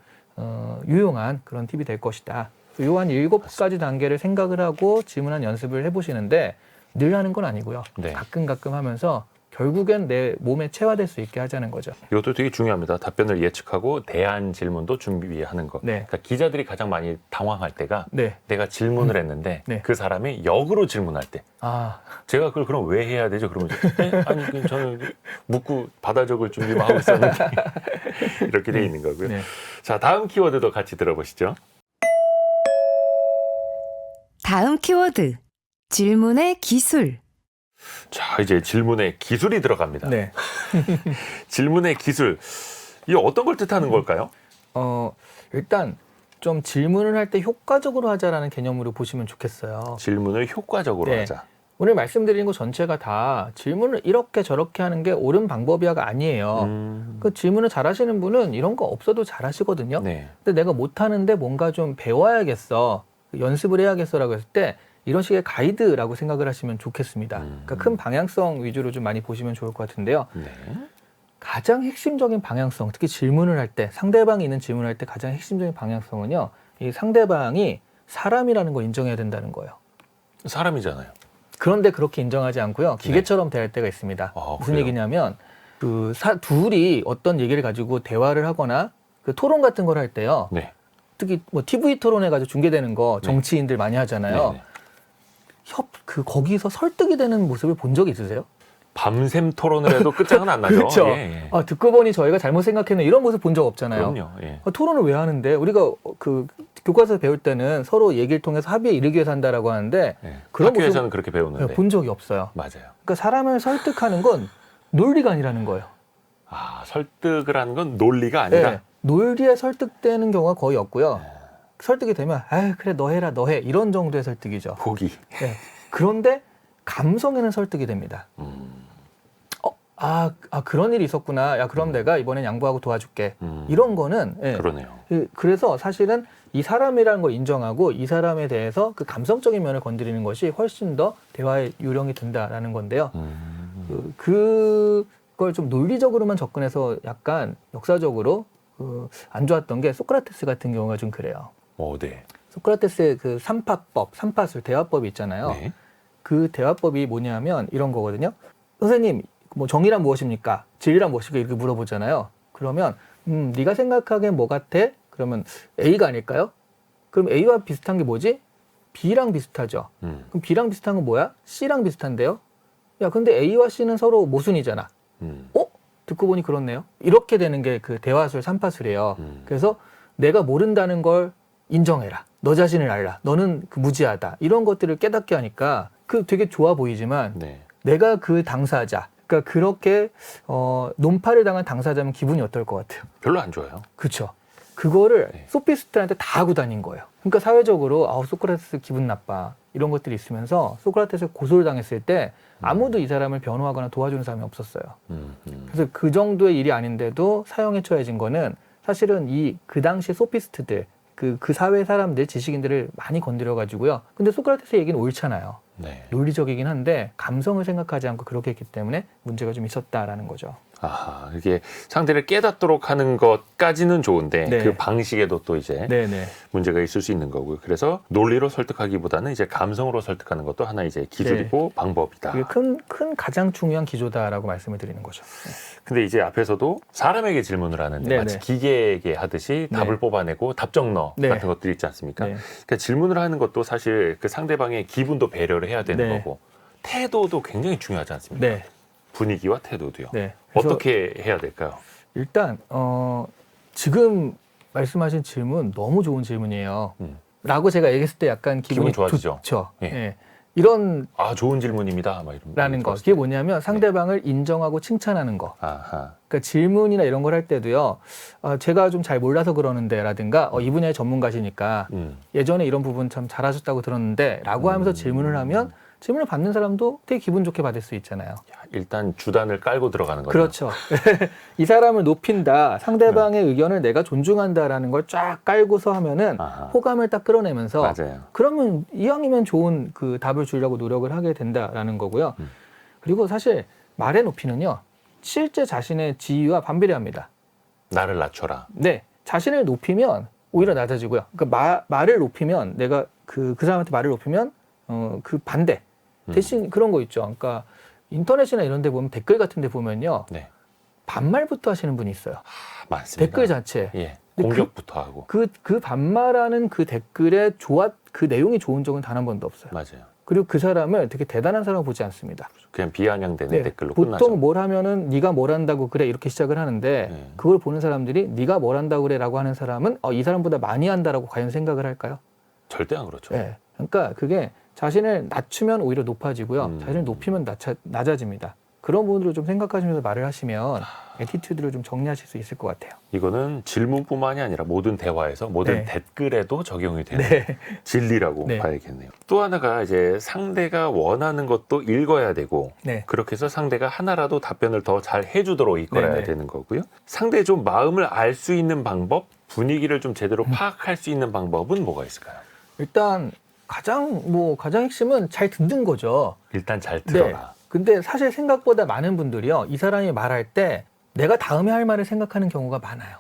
유용한 그런 팁이 될 것이다. 요 한 7가지 단계를 생각을 하고 질문한 연습을 해보시는데 늘 하는 건 아니고요. 네. 가끔 하면서 결국엔 내 몸에 체화될 수 있게 하자는 거죠. 이것도 되게 중요합니다. 답변을 예측하고 대안 질문도 준비하는 것. 네. 그러니까 기자들이 가장 많이 당황할 때가 네. 내가 질문을 했는데 네. 그 사람이 역으로 질문할 때 아, 제가 그걸 그럼 왜 해야 되죠? 그러면 아니 저는 묻고 받아 적을 준비만 하고 있었는데 이렇게 돼 있는 거고요. 네. 자, 다음 키워드도 같이 들어보시죠. 다음 키워드. 질문의 기술. 자, 이제 질문에 기술이 들어갑니다. 네. 질문의 기술. 이게 어떤 걸 뜻하는 걸까요? 일단 좀 질문을 할 때 효과적으로 하자라는 개념으로 보시면 좋겠어요. 질문을 효과적으로 네. 하자. 오늘 말씀드린 것 전체가 다 질문을 이렇게 저렇게 하는 게 옳은 방법이야가 아니에요. 그 질문을 잘하시는 분은 이런 거 없어도 잘하시거든요. 네. 근데 내가 못하는데 뭔가 좀 배워야겠어, 연습을 해야겠어라고 했을 때 이런 식의 가이드라고 생각을 하시면 좋겠습니다. 그러니까 큰 방향성 위주로 좀 많이 보시면 좋을 것 같은데요. 네. 가장 핵심적인 방향성, 특히 질문을 할 때, 상대방이 있는 질문을 할 때 가장 핵심적인 방향성은요, 이 상대방이 사람이라는 걸 인정해야 된다는 거예요. 사람이잖아요. 그런데 그렇게 인정하지 않고요, 기계처럼 대할 때가 있습니다. 아, 무슨 그래요? 얘기냐면 둘이 어떤 얘기를 가지고 대화를 하거나 그 토론 같은 걸 할 때요, 네. 특히 뭐 TV 토론해가지고 중계되는 거 정치인들 많이 하잖아요. 네. 거기서 설득이 되는 모습을 본 적이 있으세요? 밤샘 토론을 해도 끝장은 안 나죠. 그렇죠. 예, 예. 듣고 보니 저희가 잘못 생각했네, 이런 모습 본 적 없잖아요. 그럼요. 예. 토론을 왜 하는데, 우리가 그 교과서 배울 때는 서로 얘기를 통해서 합의에 이르기 위해서 한다라고 하는데 예. 그런 학교에서는 모습 그렇게 배우는데. 본 적이 없어요. 맞아요. 그러니까 사람을 설득하는 건 논리가 아니라는 거예요. 아, 설득을 하는 건 논리가 아니라. 네, 논리에 설득되는 경우가 거의 없고요. 설득이 되면 그래 너 해라 너 해, 이런 정도의 설득이죠. 포기. 네. 그런데 감성에는 설득이 됩니다. 그런 일이 있었구나. 야, 그럼 내가 이번엔 양보하고 도와줄게. 이런 거는 그러네요. 그래서 사실은 이 사람이라는 걸 인정하고 이 사람에 대해서 그 감성적인 면을 건드리는 것이 훨씬 더 대화의 요령이 된다라는 건데요. 그걸 좀 논리적으로만 접근해서 약간 역사적으로 안 좋았던 게 소크라테스 같은 경우가 좀 그래요. 네. 소크라테스의 그 삼파술 대화법이 있잖아요. 네. 그 대화법이 뭐냐면 이런 거거든요. 선생님, 뭐 정의란 무엇입니까? 진리란 무엇입니까? 이렇게 물어보잖아요. 그러면 네가 생각하기엔 뭐 같아? 그러면 A가 아닐까요? 그럼 A와 비슷한 게 뭐지? B랑 비슷하죠. 그럼 B랑 비슷한 건 뭐야? C랑 비슷한데요? 야, 근데 A와 C는 서로 모순이잖아. 듣고 보니 그렇네요. 이렇게 되는 게 그 대화술 삼파술이에요. 그래서 내가 모른다는 걸 인정해라. 너 자신을 알라. 너는 무지하다. 이런 것들을 깨닫게 하니까 그 되게 좋아 보이지만 네. 내가 그 당사자, 그러니까 그렇게 논파를 당한 당사자면 기분이 어떨 것 같아요? 별로 안 좋아요. 그렇죠. 그거를 네. 소피스트한테 다 하고 다닌 거예요. 그러니까 사회적으로 소크라테스 기분 나빠 이런 것들이 있으면서 소크라테스 고소를 당했을 때 아무도 이 사람을 변호하거나 도와주는 사람이 없었어요. 그래서 그 정도의 일이 아닌데도 사형에 처해진 거는 사실은 그 당시 소피스트들 그 사회 사람들 지식인들을 많이 건드려 가지고요. 근데 소크라테스 얘기는 옳잖아요. 네. 논리적이긴 한데 감성을 생각하지 않고 그렇게 했기 때문에 문제가 좀 있었다라는 거죠. 아하, 이게 상대를 깨닫도록 하는 것까지는 좋은데 네. 그 방식에도 또 이제 네네. 문제가 있을 수 있는 거고요. 그래서 논리로 설득하기보다는 이제 감성으로 설득하는 것도 하나 이제 기술이고 방법이다. 그게 큰 가장 중요한 기조다라고 말씀을 드리는 거죠. 근데 이제 앞에서도 사람에게 질문을 하는데 네네. 마치 기계에게 하듯이 네. 답을 뽑아내고 답정너 네. 같은 것들이 있지 않습니까? 네. 그러니까 질문을 하는 것도 사실 그 상대방의 기분도 배려를 해야 되는 네. 거고 태도도 굉장히 중요하지 않습니까? 네. 분위기와 태도도요. 네. 그래서 어떻게 해야 될까요? 일단 지금 말씀하신 질문 너무 좋은 질문이에요. 라고 제가 얘기했을 때 약간 기분이 기분 좋아지죠? 좋죠. 예. 예. 이런 아, 좋은 질문입니다. 막 이런 라는 거. 그게 뭐냐면 상대방을 인정하고 칭찬하는 거. 아하. 그러니까 질문이나 이런 걸 할 때도요. 제가 좀 잘 몰라서 그러는데 라든가 이 분야의 전문가시니까 예전에 이런 부분 참 잘하셨다고 들었는데 라고 하면서 질문을 하면 질문을 받는 사람도 되게 기분 좋게 받을 수 있잖아요. 야, 일단 주단을 깔고 들어가는 거죠. 그렇죠. 이 사람을 높인다, 상대방의 의견을 내가 존중한다라는 걸 쫙 깔고서 하면은 아하. 호감을 딱 끌어내면서 맞아요. 그러면 이왕이면 좋은 그 답을 주려고 노력을 하게 된다라는 거고요. 그리고 사실 말의 높이는요, 실제 자신의 지위와 반비례합니다. 나를 낮춰라. 네, 자신을 높이면 오히려 낮아지고요. 그러니까 말을 높이면 내가 그 사람한테 말을 높이면 그 반대. 대신 그런 거 있죠. 그러니까 인터넷이나 이런 데 보면 댓글 같은 데 보면요. 네. 반말부터 하시는 분이 있어요. 맞습니다. 댓글 자체. 예. 근데 공격부터 하고. 그 반말하는 그 댓글에 그 내용이 좋은 적은 단 한 번도 없어요. 맞아요. 그리고 그 사람을 되게 대단한 사람으로 보지 않습니다. 그냥 비아냥대는 댓글로 보통 끝나죠. 뭘 하면은 네가 뭘 한다고 그래 이렇게 시작을 하는데 네. 그걸 보는 사람들이 네가 뭘 한다고 그래라고 하는 사람은 이 사람보다 많이 한다라고 과연 생각을 할까요? 절대 안 그렇죠. 네. 그러니까 그게 자신을 낮추면 오히려 높아지고요. 자신을 높이면 낮아집니다. 그런 부분으로 좀 생각하시면서 말을 하시면 애티튜드를 좀 정리하실 수 있을 것 같아요. 이거는 질문뿐만이 아니라 모든 대화에서 모든 네. 댓글에도 적용이 되는 네. 진리라고 네. 봐야겠네요. 또 하나가 이제 상대가 원하는 것도 읽어야 되고 네. 그렇게 해서 상대가 하나라도 답변을 더 잘 해주도록 이끌어야 네, 네. 되는 거고요. 상대의 좀 마음을 알 수 있는 방법, 분위기를 좀 제대로 파악할 수 있는 방법은 뭐가 있을까요? 일단 가장 핵심은 잘 듣는 거죠. 일단 잘 네. 들어라. 근데 사실 생각보다 많은 분들이요. 이 사람이 말할 때 내가 다음에 할 말을 생각하는 경우가 많아요.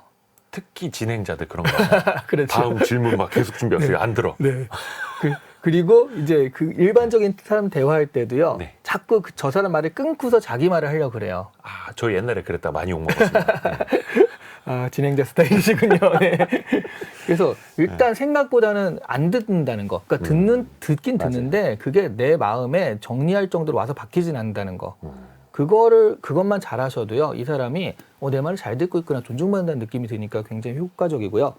특히 진행자들 그런 거. 그렇죠. 다음 질문 막 계속 준비하세요. 안 들어. 네. 그리고 이제 그 일반적인 사람 대화할 때도요. 네. 자꾸 저 사람 말을 끊고서 자기 말을 하려고 그래요. 아, 저 옛날에 그랬다 많이 욕먹었습니다. 네. 진행자 스타일이시군요. 네. 그래서 일단 생각보다는 안 듣는다는 거. 그러니까 듣긴 맞아요. 듣는데 그게 내 마음에 정리할 정도로 와서 박히진 않는다는 거. 그것만 잘하셔도요. 이 사람이 내 말을 잘 듣고 있구나 존중받는다는 느낌이 드니까 굉장히 효과적이고요.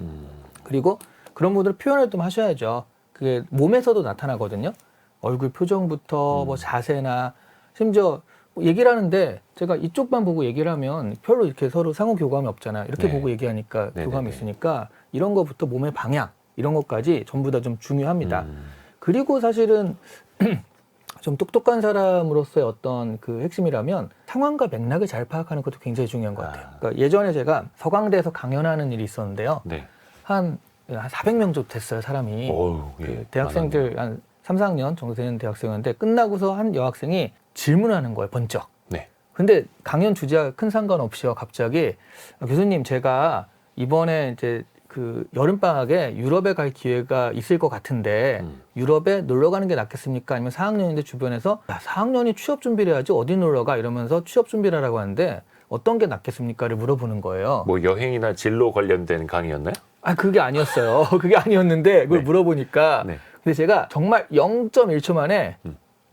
그리고 그런 분들은 표현을 좀 하셔야죠. 그게 몸에서도 나타나거든요. 얼굴 표정부터 뭐 자세나 심지어 얘기를 하는데 제가 이쪽만 보고 얘기를 하면 별로 이렇게 서로 상호 교감이 없잖아요. 이렇게 네. 보고 얘기하니까 네네네. 교감이 있으니까 이런 것부터 몸의 방향 이런 것까지 전부 다 좀 중요합니다. 그리고 사실은 좀 똑똑한 사람으로서의 어떤 그 핵심이라면 상황과 맥락을 잘 파악하는 것도 굉장히 중요한 것 같아요. 그러니까 예전에 제가 서강대에서 강연하는 일이 있었는데요. 네. 한 400명 정도 됐어요, 사람이. 어휴, 그 예. 대학생들 한 3, 4학년 정도 되는 대학생이었는데 끝나고서 한 여학생이 질문하는 거예요, 번쩍. 네. 근데 강연 주제와 큰 상관없이요, 갑자기 교수님 제가 이번에 이제 그 여름방학에 유럽에 갈 기회가 있을 것 같은데 유럽에 놀러 가는 게 낫겠습니까? 아니면 4학년인데 주변에서 4학년이 취업 준비를 해야지 어디 놀러 가? 이러면서 취업 준비를 하라고 하는데 어떤 게 낫겠습니까?를 물어보는 거예요. 뭐 여행이나 진로 관련된 강의였나요? 그게 아니었어요. 그게 아니었는데 그걸 네. 물어보니까 네. 근데 제가 정말 0.1초 만에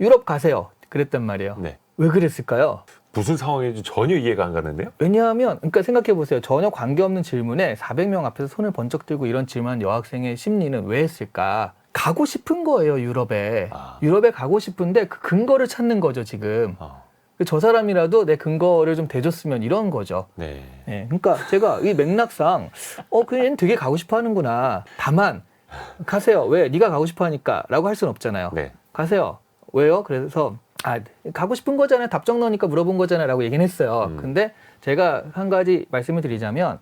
유럽 가세요. 그랬단 말이에요. 네. 왜 그랬을까요? 무슨 상황인지 전혀 이해가 안 가는데요? 왜냐하면 그러니까 생각해 보세요. 전혀 관계없는 질문에 400명 앞에서 손을 번쩍 들고 이런 질문한 여학생의 심리는 왜 했을까? 가고 싶은 거예요, 유럽에. 유럽에 가고 싶은데 그 근거를 찾는 거죠, 지금. 저 사람이라도 내 근거를 좀 대줬으면 이런 거죠. 네. 예, 그러니까 제가 이 맥락상 그냥 얘는 되게 가고 싶어 하는구나. 다만 가세요. 왜? 네가 가고 싶어 하니까 라고 할 수는 없잖아요. 네. 가세요. 왜요? 그래서 가고 싶은 거잖아요. 답정 너니까 물어본 거잖아요. 라고 얘기는 했어요. 근데 제가 한 가지 말씀을 드리자면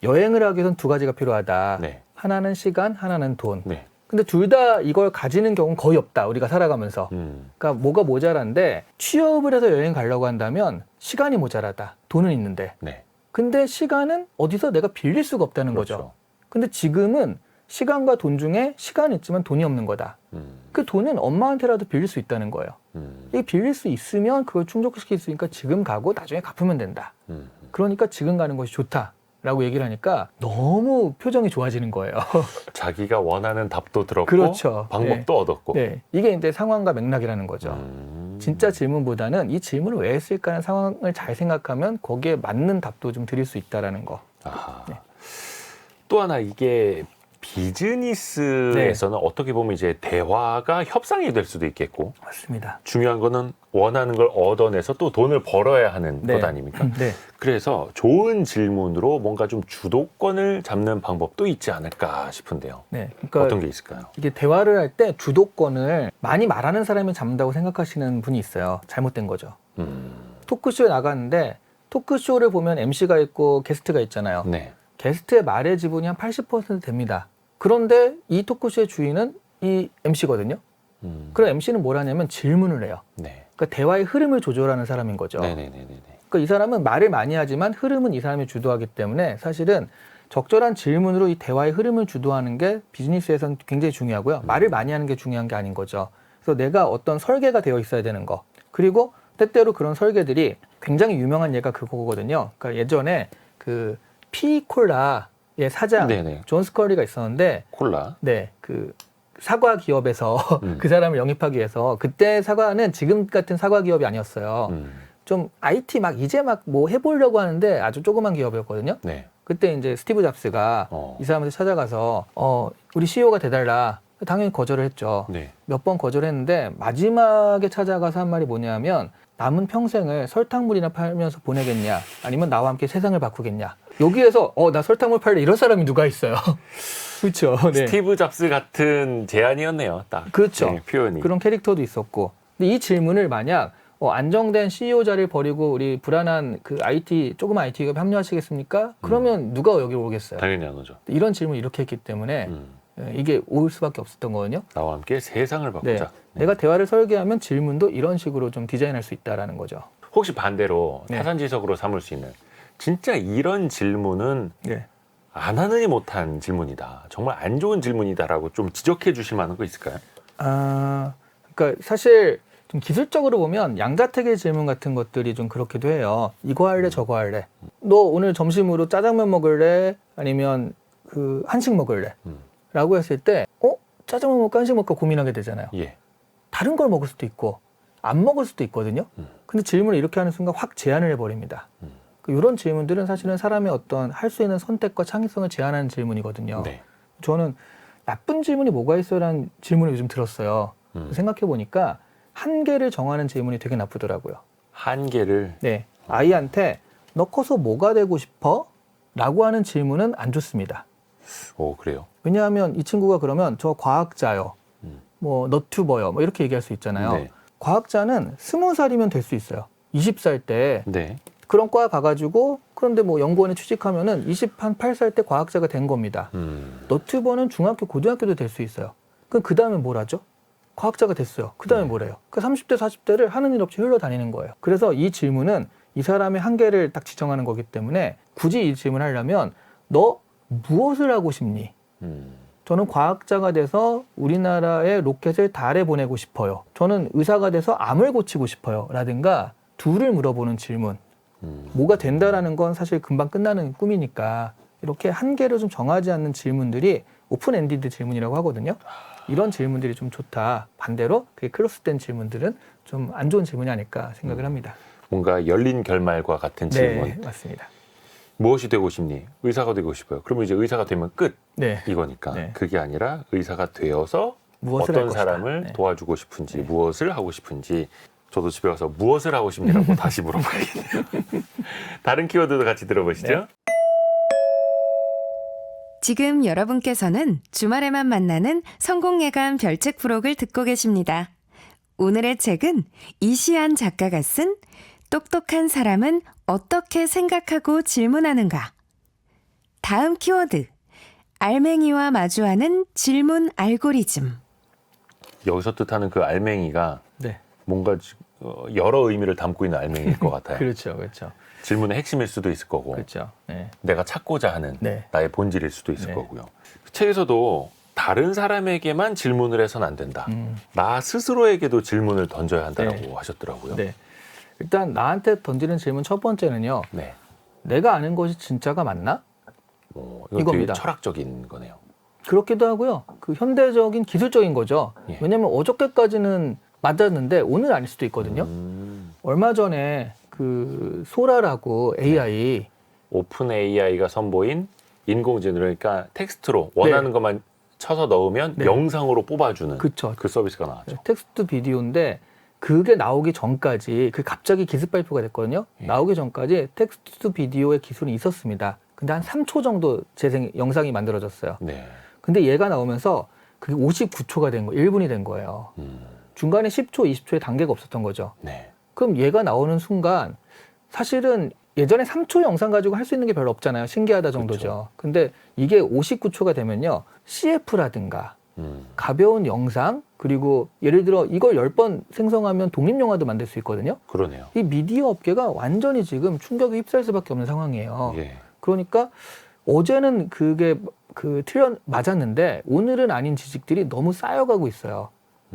여행을 하기 위해서는 두 가지가 필요하다. 네. 하나는 시간, 하나는 돈. 네. 근데 둘 다 이걸 가지는 경우는 거의 없다. 우리가 살아가면서. 음. 그러니까 뭐가 모자란데 취업을 해서 여행 가려고 한다면 시간이 모자라다. 돈은 있는데. 네. 근데 시간은 어디서 내가 빌릴 수가 없다는 그렇죠. 거죠. 근데 지금은 시간과 돈 중에 시간이 있지만 돈이 없는 거다. 그 돈은 엄마한테라도 빌릴 수 있다는 거예요. 이게 빌릴 수 있으면 그걸 충족시킬 수 있으니까 지금 가고 나중에 갚으면 된다. 그러니까 지금 가는 것이 좋다라고 얘기를 하니까 너무 표정이 좋아지는 거예요. 자기가 원하는 답도 들었고 그렇죠. 방법도 얻었고. 네, 이게 이제 상황과 맥락이라는 거죠. 진짜 질문보다는 이 질문을 왜 했을까 하는 상황을 잘 생각하면 거기에 맞는 답도 좀 드릴 수 있다라는 거. 아하. 네. 또 하나 이게 비즈니스에서는 어떻게 보면 이제 대화가 협상이 될 수도 있겠고 맞습니다. 중요한 거는 원하는 걸 얻어내서 또 돈을 벌어야 하는 네. 것 아닙니까? 네. 그래서 좋은 질문으로 뭔가 좀 주도권을 잡는 방법도 있지 않을까 싶은데요. 네. 그러니까 어떤 게 있을까요? 이게 대화를 할 때 주도권을 많이 말하는 사람이 잡는다고 생각하시는 분이 있어요. 잘못된 거죠. 토크쇼에 나갔는데 토크쇼를 보면 MC가 있고 게스트가 있잖아요. 네. 게스트의 말의 지분이 한 80% 됩니다. 그런데 이 토크쇼의 주인은 이 MC거든요. 그럼 MC는 뭘 하냐면 질문을 해요. 네. 그러니까 대화의 흐름을 조절하는 사람인 거죠. 네네네네. 그러니까 이 사람은 말을 많이 하지만 흐름은 이 사람이 주도하기 때문에 사실은 적절한 질문으로 이 대화의 흐름을 주도하는 게 비즈니스에서는 굉장히 중요하고요. 말을 많이 하는 게 중요한 게 아닌 거죠. 그래서 내가 어떤 설계가 되어 있어야 되는 거. 그리고 때때로 그런 설계들이 굉장히 유명한 예가 그거거든요. 그러니까 예전에 그 피콜라의 사장 네네. 존 스컬리가 있었는데 콜라. 네, 그 사과 기업에서 그 사람을 영입하기 위해서 그때 사과는 지금 같은 사과 기업이 아니었어요. 좀 IT 막 이제 막 뭐 해보려고 하는데 아주 조그만 기업이었거든요. 네. 그때 이제 스티브 잡스가 이 사람한테 찾아가서 우리 CEO가 돼달라. 당연히 거절을 했죠. 네. 몇 번 거절했는데 마지막에 찾아가서 한 말이 뭐냐면 남은 평생을 설탕물이나 팔면서 보내겠냐 아니면 나와 함께 세상을 바꾸겠냐. 여기에서 나 설탕물 팔래 이런 사람이 누가 있어요. 그렇죠. 네. 스티브 잡스 같은 제안이었네요. 딱. 그렇죠. 네, 표현이. 그런 캐릭터도 있었고. 근데 이 질문을 만약 안정된 CEO 자리를 버리고 우리 불안한 그 IT 조그만 IT 기업에 합류하시겠습니까? 그러면 누가 여기 오겠어요? 당연히 안 오죠. 이런 질문을 이렇게 했기 때문에 이게 올 수밖에 없었던 거거든요. 나와 함께 세상을 바꾸자. 네. 내가 대화를 설계하면 질문도 이런 식으로 좀 디자인할 수 있다라는 거죠. 혹시 반대로 네. 타산지석으로 삼을 수 있는 진짜 이런 질문은 네. 안 하느니 못한 질문이다. 정말 안 좋은 질문이다라고 좀 지적해 주실 만한 거 있을까요? 그러니까 사실 좀 기술적으로 보면 양자택일 질문 같은 것들이 좀 그렇기도 해요. 이거 할래, 저거 할래. 너 오늘 점심으로 짜장면 먹을래? 아니면 그 한식 먹을래? 라고 했을 때, 짜장면 먹을까, 한식 먹을까 고민하게 되잖아요. 예. 다른 걸 먹을 수도 있고, 안 먹을 수도 있거든요. 근데 질문을 이렇게 하는 순간 확 제한을 해버립니다. 이런 질문들은 사실은 사람의 어떤 할 수 있는 선택과 창의성을 제한하는 질문이거든요. 네. 저는 나쁜 질문이 뭐가 있어라는 질문을 요즘 들었어요. 생각해 보니까 한계를 정하는 질문이 되게 나쁘더라고요. 한계를. 네, 아이한테 너 커서 뭐가 되고 싶어? 라고 하는 질문은 안 좋습니다. 오, 그래요. 왜냐하면 이 친구가 그러면 저 과학자요, 뭐 너튜버요, 뭐 이렇게 얘기할 수 있잖아요. 네. 과학자는 20살이면 될 수 있어요. 20살 때 네. 그런 과 가가지고 그런데 뭐 연구원에 취직하면은 28살 때 과학자가 된 겁니다. 너튜버는 중학교, 고등학교도 될 수 있어요. 그럼 그 다음에 뭘 하죠? 과학자가 됐어요. 그 다음에 뭘 해요? 그 30대, 40대를 하는 일 없이 흘러다니는 거예요. 그래서 이 질문은 이 사람의 한계를 딱 지정하는 거기 때문에 굳이 이 질문을 하려면 너 무엇을 하고 싶니? 저는 과학자가 돼서 우리나라의 로켓을 달에 보내고 싶어요. 저는 의사가 돼서 암을 고치고 싶어요. 라든가 둘을 물어보는 질문. 뭐가 된다라는 건 사실 금방 끝나는 꿈이니까 이렇게 한계를 좀 정하지 않는 질문들이 오픈 엔디드 질문이라고 하거든요. 이런 질문들이 좀 좋다. 반대로 그게 클로스된 질문들은 좀 안 좋은 질문이 아닐까 생각을 합니다. 뭔가 열린 결말과 같은 질문. 네, 맞습니다. 무엇이 되고 싶니? 의사가 되고 싶어요. 그러면 이제 의사가 되면 끝. 네. 이거니까. 네. 그게 아니라 의사가 되어서 무엇을 할 어떤 것이다. 사람을 네. 도와주고 싶은지, 무엇을 하고 싶은지 저도 집에 가서 무엇을 하고 싶냐고 다시 물어봐야겠네요. 다른 키워드도 같이 들어보시죠. 네. 지금 여러분께서는 주말에만 만나는 성공예감 별책 부록을 듣고 계십니다. 오늘의 책은 이시안 작가가 쓴 똑똑한 사람은 어떻게 생각하고 질문하는가. 다음 키워드, 알맹이와 마주하는 질문 알고리즘. 여기서 뜻하는 그 알맹이가 네. 뭔가 여러 의미를 담고 있는 알맹이일 것 같아요. 그렇죠, 그렇죠, 질문의 핵심일 수도 있을 거고 그렇죠. 네. 내가 찾고자 하는 네. 나의 본질일 수도 있을 네. 거고요. 그 책에서도 다른 사람에게만 질문을 해서는 안 된다. 음. 나 스스로에게도 질문을 던져야 한다고 네. 하셨더라고요. 네. 일단 나한테 던지는 질문 첫 번째는요. 네. 내가 아는 것이 진짜가 맞나? 이건 되게 이겁니다. 철학적인 거네요. 그렇기도 하고요. 그 현대적인 기술적인 거죠. 예. 왜냐하면 어저께까지는 맞았는데 오늘 아닐 수도 있거든요. 얼마 전에 그 소라라고 AI 오픈 AI가 선보인 인공지능, 그러니까 텍스트로 원하는 것만 쳐서 넣으면 네. 영상으로 뽑아주는 그쵸. 그 서비스가 나왔죠. 텍스트 비디오인데 그게 나오기 전까지 그 갑자기 기습 발표가 됐거든요. 예. 나오기 전까지 텍스트 비디오의 기술이 있었습니다. 근데 한 3초 정도 재생 영상이 만들어졌어요. 네. 근데 얘가 나오면서 그게 59초가 된 거예요. 1분이 된 거예요. 중간에 10초, 20초의 단계가 없었던 거죠. 네. 그럼 얘가 나오는 순간 사실은 예전에 3초 영상 가지고 할 수 있는 게 별로 없잖아요. 신기하다 정도죠. 그렇죠. 근데 이게 59초가 되면요. CF라든가 가벼운 영상 그리고 예를 들어 이걸 10번 생성하면 독립영화도 만들 수 있거든요. 그러네요. 이 미디어 업계가 완전히 지금 충격에 휩싸일 수밖에 없는 상황이에요. 예. 그러니까 어제는 그게 틀려 맞았는데 오늘은 아닌 지식들이 너무 쌓여가고 있어요.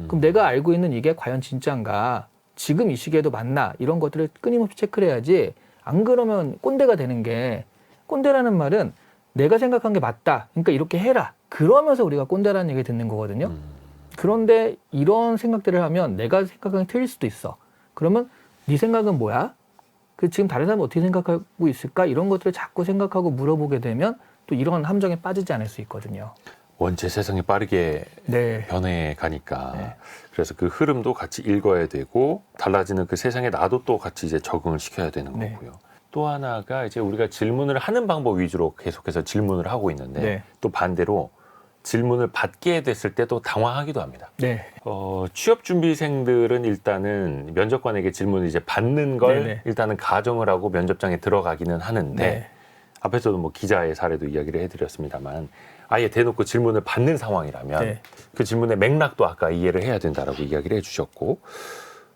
그럼 내가 알고 있는 이게 과연 진짜인가? 지금 이 시기에도 맞나? 이런 것들을 끊임없이 체크를 해야지. 안 그러면 꼰대가 되는 게, 꼰대라는 말은 내가 생각한 게 맞다. 그러니까 이렇게 해라. 그러면서 우리가 꼰대라는 얘기 듣는 거거든요. 그런데 이런 생각들을 하면 내가 생각한 게 틀릴 수도 있어. 그러면 네 생각은 뭐야? 그 지금 다른 사람은 어떻게 생각하고 있을까? 이런 것들을 자꾸 생각하고 물어보게 되면 또 이런 함정에 빠지지 않을 수 있거든요. 원체 세상이 빠르게 네. 변해 가니까 네. 그래서 그 흐름도 같이 읽어야 되고 달라지는 그 세상에 나도 또 같이 이제 적응을 시켜야 되는 네. 거고요. 또 하나가 이제 우리가 질문을 하는 방법 위주로 계속해서 질문을 하고 있는데 네. 또 반대로 질문을 받게 됐을 때 또 당황하기도 합니다. 네. 취업 준비생들은 일단은 면접관에게 질문을 이제 받는 걸 네네. 일단은 가정을 하고 면접장에 들어가기는 하는데 네. 앞에서도 뭐 기자의 사례도 이야기를 해드렸습니다만 아예 대놓고 질문을 받는 상황이라면 네. 그 질문의 맥락도 아까 이해를 해야 된다라고 이야기를 해주셨고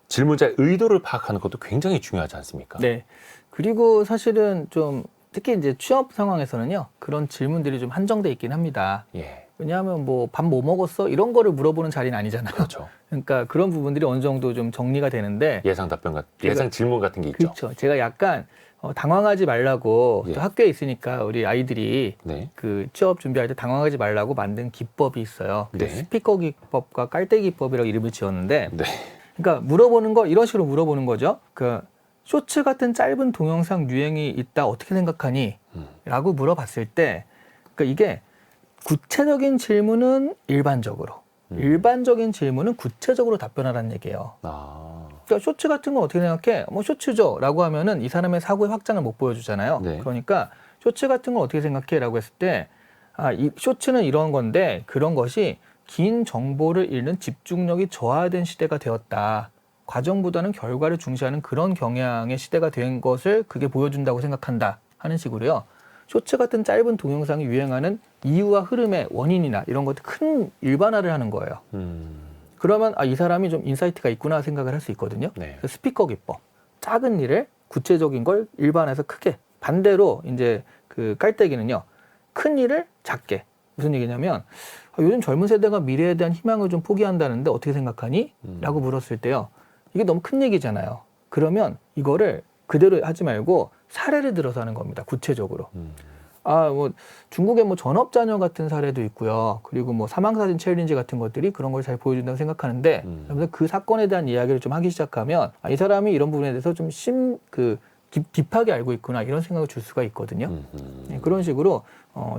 질문자의 의도를 파악하는 것도 굉장히 중요하지 않습니까? 네. 그리고 사실은 좀 특히 이제 취업 상황에서는요. 그런 질문들이 좀 한정돼 있긴 합니다. 예, 왜냐하면 뭐 밥 뭐 먹었어? 이런 거를 물어보는 자리는 아니잖아요. 그렇죠. 그러니까 그런 부분들이 어느 정도 좀 정리가 되는데 예상 답변 예상 질문 같은 게 있죠. 그렇죠. 제가 약간 당황하지 말라고 예. 또 학교에 있으니까 우리 아이들이 네, 그 취업 준비할 때 당황하지 말라고 만든 기법이 있어요. 네. 스피커 기법과 깔때기 기법이라고 이름을 지었는데 네, 그러니까 물어보는 거 이런 식으로 물어보는 거죠. 그 쇼츠 같은 짧은 동영상 유행이 있다 어떻게 생각하니? 라고 물어봤을 때 그러니까 이게 구체적인 질문은 일반적으로 일반적인 질문은 구체적으로 답변하라는 얘기예요. 아, 그러니까 쇼츠 같은 건 어떻게 생각해? 뭐 쇼츠죠 라고 하면은 이 사람의 사고의 확장을 못 보여주잖아요. 네. 그러니까 쇼츠 같은 건 어떻게 생각해? 라고 했을 때 이 쇼츠는 이런 건데 그런 것이 긴 정보를 읽는 집중력이 저하된 시대가 되었다. 과정보다는 결과를 중시하는 그런 경향의 시대가 된 것을 그게 보여준다고 생각한다 하는 식으로요. 쇼츠 같은 짧은 동영상이 유행하는 이유와 흐름의 원인이나 이런 것들 큰 일반화를 하는 거예요. 그러면 이 사람이 좀 인사이트가 있구나 생각을 할 수 있거든요. 네. 그래서 스피커 기법. 작은 일을 구체적인 걸 일반화해서 크게. 반대로 이제 그 깔때기는요. 큰 일을 작게. 무슨 얘기냐면 요즘 젊은 세대가 미래에 대한 희망을 좀 포기한다는데 어떻게 생각하니? 라고 물었을 때요. 이게 너무 큰 얘기잖아요. 그러면 이거를 그대로 하지 말고 사례를 들어서 하는 겁니다. 구체적으로. 뭐 중국의 뭐 전업자녀 같은 사례도 있고요. 그리고 뭐 사망사진 챌린지 같은 것들이 그런 걸 잘 보여준다고 생각하는데 그래서 그 사건에 대한 이야기를 좀 하기 시작하면 이 사람이 이런 부분에 대해서 좀 딥하게 알고 있구나 이런 생각을 줄 수가 있거든요. 그런 식으로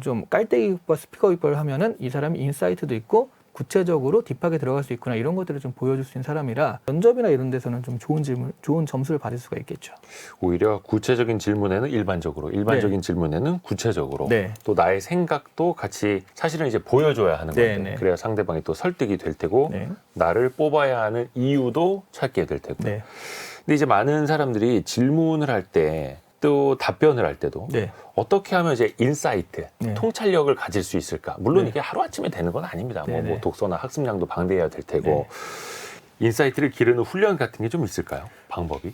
좀 깔때기과 스피커 기법을 하면은 이 사람이 인사이트도 있고 구체적으로 딥하게 들어갈 수 있구나 이런 것들을 좀 보여줄 수 있는 사람이라 면접이나 이런 데서는 좀 좋은 점수를 받을 수가 있겠죠. 오히려 구체적인 질문에는 일반적으로, 일반적인 질문에는 구체적으로, 네. 또 나의 생각도 같이 사실은 이제 보여줘야 하는 건데, 네. 그래야 상대방이 또 설득이 될 테고, 네. 나를 뽑아야 하는 이유도 찾게 될 테고. 네. 근데 이제 많은 사람들이 질문을 할 때, 또 답변을 할 때도 네. 어떻게 하면 이제 인사이트, 네. 통찰력을 가질 수 있을까? 물론 네. 이게 하루아침에 되는 건 아닙니다. 뭐 네. 독서나 학습량도 방대해야 될 테고. 네. 인사이트를 기르는 훈련 같은 게 좀 있을까요? 방법이?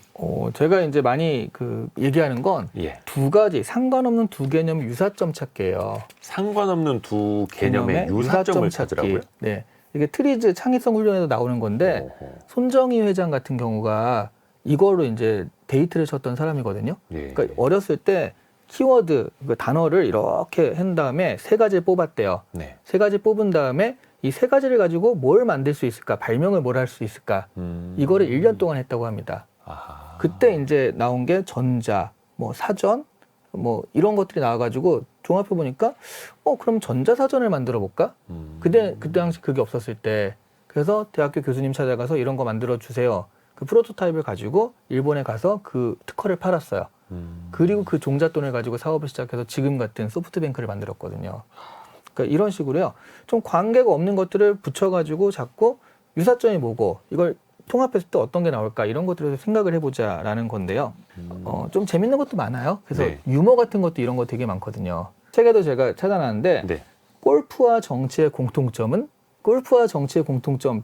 제가 이제 많이 얘기하는 건 예. 두 가지 상관없는 두 개념 유사점 찾기예요. 상관없는 두 개념의 유사점을 찾으라고요? 네. 이게 트리즈 창의성 훈련에도 나오는 건데 어허. 손정희 회장 같은 경우가 이걸로 이제 데이트를 쳤던 사람이거든요. 예. 그러니까 어렸을 때 키워드 그 단어를 이렇게 한 다음에 세 가지를 뽑았대요. 네. 세 가지 뽑은 다음에 이 세 가지를 가지고 뭘 만들 수 있을까? 발명을 뭘 할 수 있을까? 이거를 1년 동안 했다고 합니다. 아하. 그때 이제 나온 게 전자, 뭐 사전, 뭐 이런 것들이 나와가지고 종합해 보니까 그럼 전자사전을 만들어 볼까? 그때 당시 그게 없었을 때 그래서 대학교 교수님 찾아가서 이런 거 만들어 주세요. 그 프로토타입을 가지고 일본에 가서 그 특허를 팔았어요. 그리고 그 종잣돈을 가지고 사업을 시작해서 지금 같은 소프트뱅크를 만들었거든요. 그러니까 이런 식으로요. 좀 관계가 없는 것들을 붙여가지고 자꾸 유사점이 뭐고 이걸 통합했을 때 어떤 게 나올까 이런 것들을 생각을 해보자라는 건데요. 좀 재밌는 것도 많아요. 그래서 네. 유머 같은 것도 이런 거 되게 많거든요. 책에도 제가 찾아놨는데 네. 골프와 정치의 공통점은? 골프와 정치의 공통점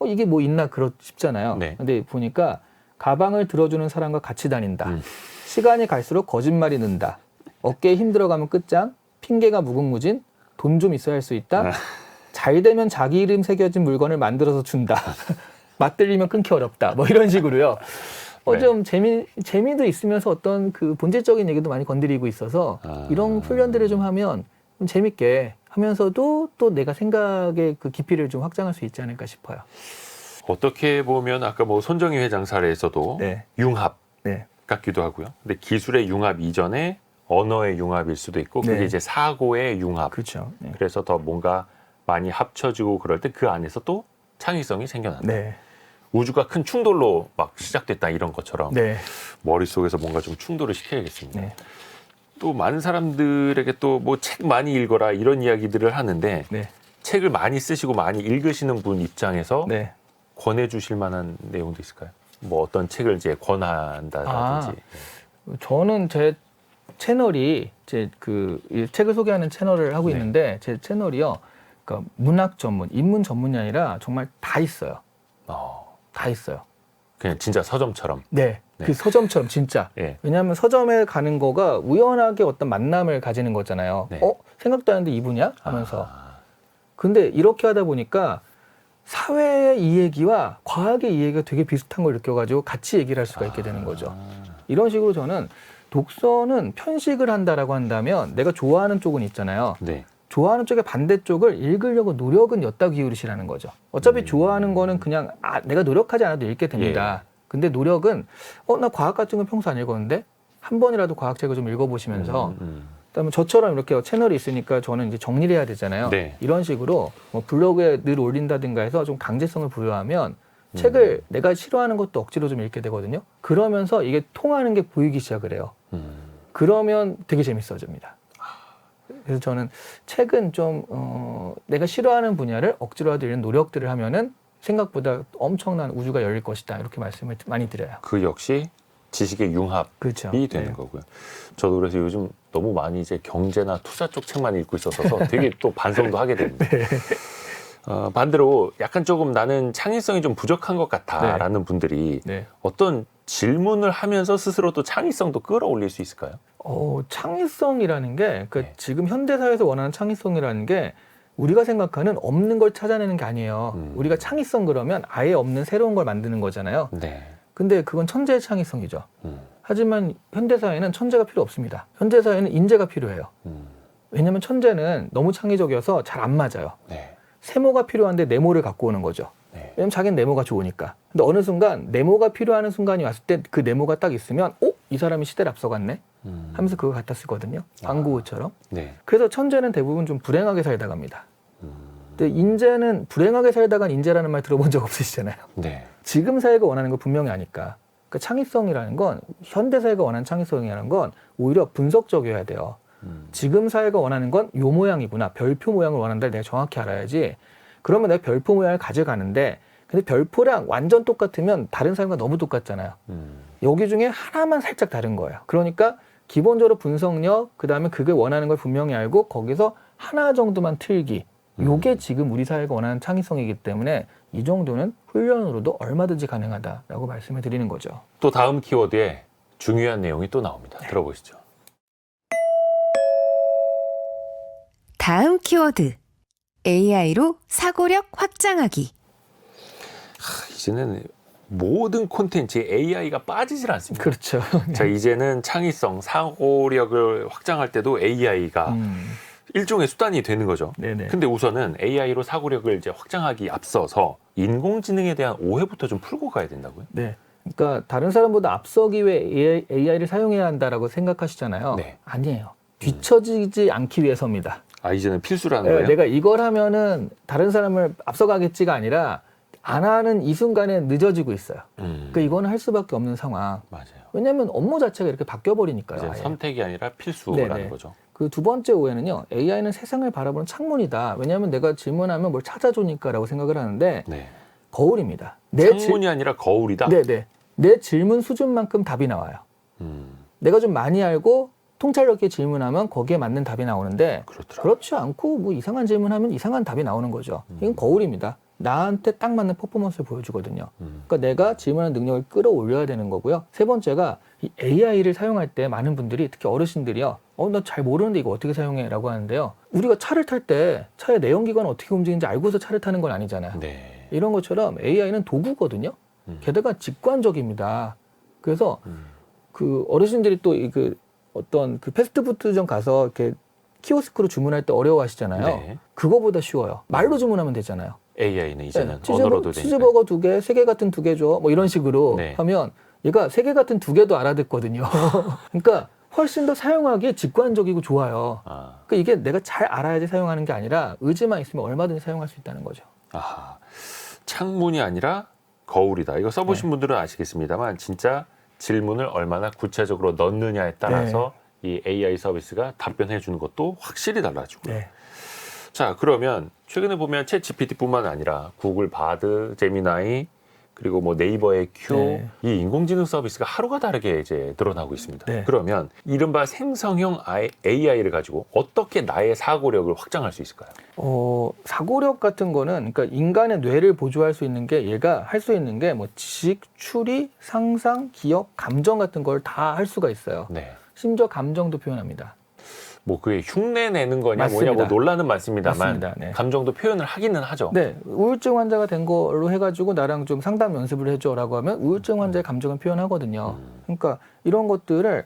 이게 뭐 있나 싶잖아요. 네. 근데 보니까 가방을 들어주는 사람과 같이 다닌다. 시간이 갈수록 거짓말이 는다. 어깨에 힘들어가면 끝장. 핑계가 무궁무진. 돈 좀 있어야 할 수 있다. 잘 되면 자기 이름 새겨진 물건을 만들어서 준다. 맞들리면 끊기 어렵다. 뭐 이런 식으로요. 네. 좀 재미도 있으면서 어떤 그 본질적인 얘기도 많이 건드리고 있어서 이런 훈련들을 좀 하면 좀 재밌게 하면서도 또 내가 생각의 그 깊이를 좀 확장할 수 있지 않을까 싶어요. 어떻게 보면 아까 뭐 손정희 회장 사례에서도 네. 융합 네. 같기도 하고요. 근데 기술의 융합 이전에 언어의 융합일 수도 있고 그게 네. 이제 사고의 융합. 그렇죠. 네. 그래서 더 뭔가 많이 합쳐지고 그럴 때 그 안에서 또 창의성이 생겨난다. 네. 우주가 큰 충돌로 막 시작됐다 이런 것처럼 네. 머릿속에서 뭔가 좀 충돌을 시켜야겠습니다. 네. 또 많은 사람들에게 또 뭐 책 많이 읽어라 이런 이야기들을 하는데 네. 책을 많이 쓰시고 많이 읽으시는 분 입장에서 네. 권해주실 만한 내용도 있을까요? 뭐 어떤 책을 이제 권한다든지. 저는 제 채널이 이 책을 소개하는 채널을 하고 네. 있는데 제 채널이요. 그러니까 문학 전문, 인문 전문이 아니라 정말 다 있어요. 다 있어요. 그냥 진짜 서점처럼. 네. 네. 그 서점처럼 진짜. 예. 왜냐하면 서점에 가는 거가 우연하게 어떤 만남을 가지는 거잖아요. 네. 생각도 안 했는데 이분이야? 하면서. 근데 이렇게 하다 보니까 사회의 이 얘기와 과학의 이 얘기가 되게 비슷한 걸 느껴가지고 같이 얘기를 할 수가 있게 되는 거죠. 이런 식으로 저는 독서는 편식을 한다라고 한다면 내가 좋아하는 쪽은 있잖아요. 네. 좋아하는 쪽의 반대쪽을 읽으려고 노력은 엿다 기울이시라는 거죠. 어차피 좋아하는 거는 그냥 내가 노력하지 않아도 읽게 됩니다. 근데 노력은 나 과학 같은 건 평소 안 읽었는데 한 번이라도 과학책을 좀 읽어보시면서 그다음에 저처럼 이렇게 채널이 있으니까 저는 이제 정리를 해야 되잖아요. 네. 이런 식으로 뭐 블로그에 늘 올린다든가 해서 좀 강제성을 부여하면 책을 내가 싫어하는 것도 억지로 좀 읽게 되거든요. 그러면서 이게 통하는 게 보이기 시작을 해요. 그러면 되게 재밌어집니다. 그래서 저는 책은 좀 내가 싫어하는 분야를 억지로라도 읽는 노력들을 하면은 생각보다 엄청난 우주가 열릴 것이다. 이렇게 말씀을 많이 드려요. 그 역시 지식의 융합이 그렇죠. 되는 네. 거고요. 저도 그래서 요즘 너무 많이 이제 경제나 투자 쪽 책만 읽고 있어서 되게 또 반성도 하게 됩니다. 네. 반대로 약간 조금 나는 창의성이 좀 부족한 것 같아라는 분들이 네. 어떤 질문을 하면서 스스로 또 창의성도 끌어올릴 수 있을까요? 창의성이라는 게 네. 지금 현대사회에서 원하는 창의성이라는 게 우리가 생각하는 없는 걸 찾아내는 게 아니에요. 우리가 창의성 그러면 아예 없는 새로운 걸 만드는 거잖아요. 네. 근데 그건 천재의 창의성이죠. 하지만 현대사회는 천재가 필요 없습니다. 현대사회는 인재가 필요해요. 왜냐하면 천재는 너무 창의적이어서 잘 안 맞아요. 네. 세모가 필요한데 네모를 갖고 오는 거죠. 네. 왜냐면 자기는 네모가 좋으니까. 근데 어느 순간 네모가 필요한 순간이 왔을 때 그 네모가 딱 있으면 이 사람이 시대를 앞서갔네 하면서 그거 갖다 쓰거든요. 광고처럼. 네. 그래서 천재는 대부분 좀 불행하게 살다 갑니다. 근데 인재는 불행하게 살다간 인재라는 말 들어본 적 없으시잖아요. 네. 지금 사회가 원하는 걸 분명히 아니까. 그러니까 창의성이라는 건 현대 사회가 원하는 창의성이라는 건 오히려 분석적이어야 돼요. 지금 사회가 원하는 건 요 모양이구나. 별표 모양을 원한다. 내가 정확히 알아야지. 그러면 내가 별표 모양을 가져가는데 근데 별표랑 완전 똑같으면 다른 사람과 너무 똑같잖아요. 여기 중에 하나만 살짝 다른 거예요. 그러니까 기본적으로 분석력, 그다음에 그게 원하는 걸 분명히 알고 거기서 하나 정도만 틀기. 요게 지금 우리 사회가 원하는 창의성이기 때문에 이 정도는 훈련으로도 얼마든지 가능하다라고 말씀을 드리는 거죠. 또 다음 키워드에 중요한 내용이 또 나옵니다. 들어보시죠. 다음 키워드. AI로 사고력 확장하기. 이제는 모든 콘텐츠에 AI가 빠지질 않습니다. 그렇죠. 자, 이제는 창의성, 사고력을 확장할 때도 AI가 일종의 수단이 되는 거죠. 네네. 근데 우선은 AI로 사고력을 이제 확장하기 앞서서 인공지능에 대한 오해부터 좀 풀고 가야 된다고요? 네. 그러니까 다른 사람보다 앞서기 위해 AI를 사용해야 한다라고 생각하시잖아요. 네. 아니에요. 뒤처지지 않기 위해서입니다. 아, 이제는 필수라는 네, 거예요? 내가 이걸 하면은 다른 사람을 앞서가겠지가 아니라 안 하는 이 순간에 늦어지고 있어요. 그러니까 이거는 할 수밖에 없는 상황. 맞아요. 왜냐하면 업무 자체가 이렇게 바뀌어버리니까요. 이제 아예. 선택이 아니라 필수라는 네네. 거죠. 그 두 번째 오해는요. AI는 세상을 바라보는 창문이다. 왜냐하면 내가 질문하면 뭘 찾아주니까라고 생각을 하는데 네. 거울입니다. 창문이 아니라 거울이다? 네네. 내 질문 수준만큼 답이 나와요. 음, 내가 좀 많이 알고 통찰력 있게 질문하면 거기에 맞는 답이 나오는데 그렇더라. 그렇지 않고 뭐 이상한 질문하면 이상한 답이 나오는 거죠. 이건 거울입니다. 나한테 딱 맞는 퍼포먼스를 보여주거든요. 그러니까 내가 질문하는 능력을 끌어올려야 되는 거고요. 세 번째가 이 AI를 사용할 때 많은 분들이 특히 어르신들이요. 나 잘 모르는데 이거 어떻게 사용해? 라고 하는데요. 우리가 차를 탈 때 차의 내연기관은 어떻게 움직이는지 알고서 차를 타는 건 아니잖아요. 네. 이런 것처럼 AI는 도구거든요. 게다가 직관적입니다. 그래서 그 어르신들이 또 그 어떤 그 패스트푸드점 가서 이렇게 키오스크로 주문할 때 어려워하시잖아요. 네. 그거보다 쉬워요. 말로 주문하면 되잖아요. AI는 이제는 네, 언어로도 되니까. 치즈버거 2개, 3개 같은 2개 줘. 뭐 이런 식으로 네. 하면 얘가 3개 같은 2개도 알아듣거든요. 그러니까 훨씬 더 사용하기에 직관적이고 좋아요. 아, 그러니까 이게 내가 잘 알아야지 사용하는 게 아니라 의지만 있으면 얼마든지 사용할 수 있다는 거죠. 아하. 창문이 아니라 거울이다. 이거 써보신 네. 분들은 아시겠습니다만 진짜 질문을 얼마나 구체적으로 넣느냐에 따라서 이 AI 서비스가 답변해 주는 것도 확실히 달라지고요. 네. 자, 그러면 최근에 보면 챗 GPT뿐만 아니라 구글 바드, 제미나이, 그리고 뭐 네이버의 큐, 네. 이 인공지능 서비스가 하루가 다르게 이제 늘어나고 있습니다. 네. 그러면 이른바 생성형 AI를 가지고 어떻게 나의 사고력을 확장할 수 있을까요? 사고력 같은 거는 그러니까 인간의 뇌를 보조할 수 있는 게 얘가 할 수 있는 게 뭐 지식, 추리, 상상, 기억, 감정 같은 걸 다 할 수가 있어요. 네. 심지어 감정도 표현합니다. 뭐 그게 흉내 내는 거냐 맞습니다. 뭐냐 뭐 논란은 많습니다만 맞습니다. 네. 감정도 표현을 하기는 하죠. 네, 우울증 환자가 된 걸로 해가지고 나랑 좀 상담 연습을 해줘라고 하면 우울증 환자의 감정을 표현하거든요. 그러니까 이런 것들을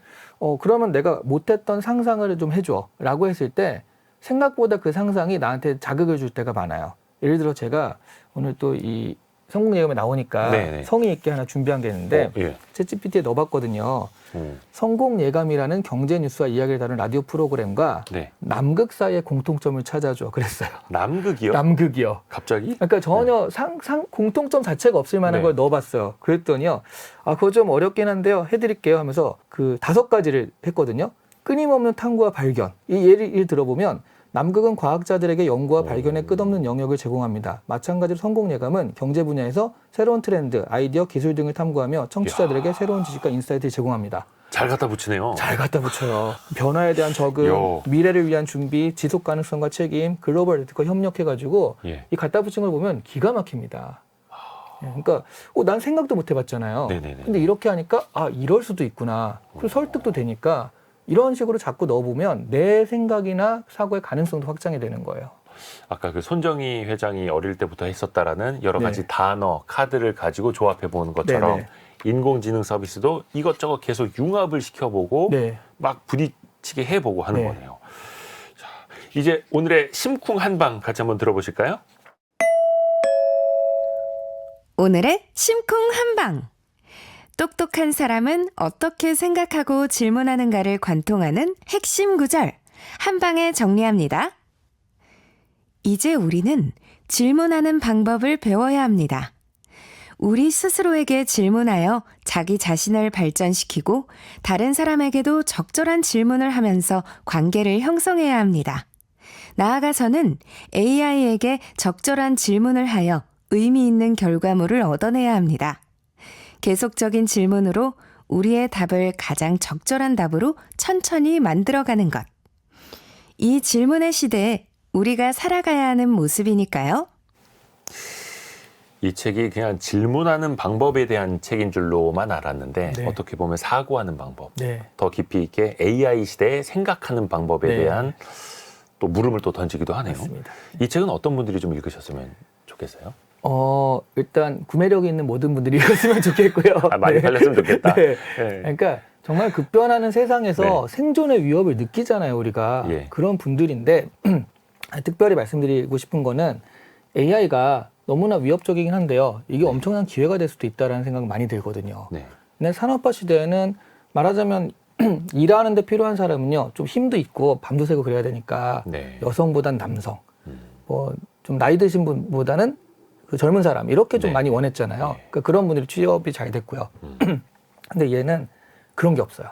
그러면 내가 못했던 상상을 좀 해줘라고 했을 때 생각보다 그 상상이 나한테 자극을 줄 때가 많아요. 예를 들어 제가 오늘 또 이 성공 예감에 나오니까 네네. 성의 있게 하나 준비한 게 있는데 예. 챗GPT에 넣어봤거든요. 성공 예감이라는 경제 뉴스와 이야기를 다룬 라디오 프로그램과 네. 남극 사이의 공통점을 찾아줘 그랬어요. 남극이요? 남극이요. 갑자기? 그러니까 전혀 공통점 자체가 없을 만한 네. 걸 넣어봤어요. 그랬더니요. 그거 좀 어렵긴 한데요. 해드릴게요 하면서 그 5가지를 했거든요. 끊임없는 탐구와 발견. 이 예를 들어보면 남극은 과학자들에게 연구와 발견의 끝없는 영역을 제공합니다. 마찬가지로 성공 예감은 경제 분야에서 새로운 트렌드, 아이디어, 기술 등을 탐구하며 청취자들에게 새로운 지식과 인사이트를 제공합니다. 잘 갖다 붙이네요. 잘 갖다 붙여요. 변화에 대한 적응, 요. 미래를 위한 준비, 지속 가능성과 책임, 글로벌 네트워크와 협력해가지고 예. 이 갖다 붙인 걸 보면 기가 막힙니다. 그러니까 난 생각도 못 해봤잖아요. 네네네. 근데 이렇게 하니까 이럴 수도 있구나. 그리고 설득도 되니까 이런 식으로 자꾸 넣어보면 내 생각이나 사고의 가능성도 확장이 되는 거예요. 아까 그 손정희 회장이 어릴 때부터 했었다라는 여러 네. 가지 단어, 카드를 가지고 조합해 보는 것처럼 네네. 인공지능 서비스도 이것저것 계속 융합을 시켜보고 네. 막 부딪히게 해보고 하는 네. 거네요. 자, 이제 오늘의 심쿵 한방 같이 한번 들어보실까요? 오늘의 심쿵 한방. 똑똑한 사람은 어떻게 생각하고 질문하는가를 관통하는 핵심 구절. 한방에 정리합니다. 이제 우리는 질문하는 방법을 배워야 합니다. 우리 스스로에게 질문하여 자기 자신을 발전시키고 다른 사람에게도 적절한 질문을 하면서 관계를 형성해야 합니다. 나아가서는 AI에게 적절한 질문을 하여 의미 있는 결과물을 얻어내야 합니다. 계속적인 질문으로 우리의 답을 가장 적절한 답으로 천천히 만들어가는 것. 이 질문의 시대에 우리가 살아가야 하는 모습이니까요. 이 책이 그냥 질문하는 방법에 대한 책인 줄로만 알았는데 네. 어떻게 보면 사고하는 방법, 네. 더 깊이 있게 AI 시대에 생각하는 방법에 네. 대한 또 물음을 또 던지기도 하네요. 맞습니다. 이 책은 어떤 분들이 좀 읽으셨으면 좋겠어요? 일단 구매력이 있는 모든 분들이 읽었으면 좋겠고요. 많이 팔렸으면 좋겠다. 네. 네. 그러니까 정말 급변하는 세상에서 생존의 위협을 느끼잖아요, 우리가. 예. 그런 분들인데 특별히 말씀드리고 싶은 거는 AI가 너무나 위협적이긴 한데요. 이게 엄청난 기회가 될 수도 있다라는 생각 많이 들거든요. 네. 근데 산업화 시대에는 말하자면 일하는 데 필요한 사람은요, 좀 힘도 있고 밤도 새고 그래야 되니까 네. 여성보단 남성, 뭐 좀 나이 드신 분보다는 그 젊은 사람 이렇게 좀 네. 많이 원했잖아요. 네. 그러니까 그런 분들이 취업이 잘 됐고요. 근데 얘는 그런 게 없어요.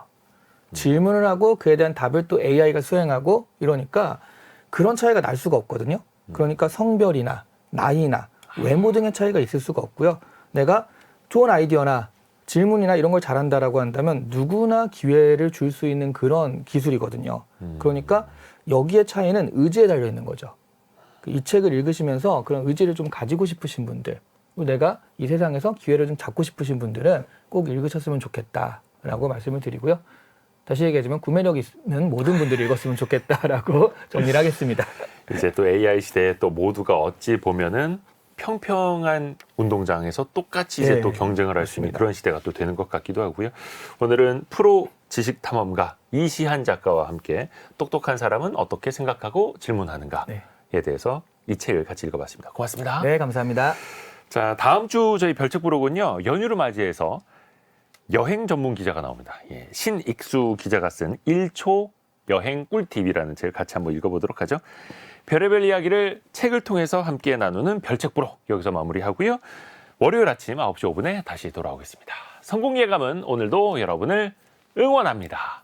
질문을 하고 그에 대한 답을 또 AI가 수행하고 이러니까 그런 차이가 날 수가 없거든요. 그러니까 성별이나 나이나 외모 등의 차이가 있을 수가 없고요. 내가 좋은 아이디어나 질문이나 이런 걸 잘한다라고 한다면 누구나 기회를 줄 수 있는 그런 기술이거든요. 그러니까 여기에 차이는 의지에 달려 있는 거죠. 이 책을 읽으시면서 그런 의지를 좀 가지고 싶으신 분들, 그리고 내가 이 세상에서 기회를 좀 잡고 싶으신 분들은 꼭 읽으셨으면 좋겠다라고 말씀을 드리고요. 다시 얘기하지만 구매력 있는 모든 분들이 읽었으면 좋겠다라고 정리를 하겠습니다. 이제 또 AI 시대에 또 모두가 어찌 보면은 평평한 운동장에서 똑같이 이제 네, 또 경쟁을 할 수 있는 맞습니다. 그런 시대가 또 되는 것 같기도 하고요. 오늘은 프로 지식 탐험가 이시한 작가와 함께 똑똑한 사람은 어떻게 생각하고 질문하는가에 네. 대해서 이 책을 같이 읽어봤습니다. 고맙습니다. 네, 감사합니다. 자, 다음 주 저희 별책 부록은요, 연휴를 맞이해서 여행 전문 기자가 나옵니다. 예, 신익수 기자가 쓴 1초 여행 꿀팁이라는 책을 같이 한번 읽어보도록 하죠. 별의별 이야기를 책을 통해서 함께 나누는 별책 부록 여기서 마무리하고요. 월요일 아침 9시 5분에 다시 돌아오겠습니다. 성공 예감은 오늘도 여러분을 응원합니다.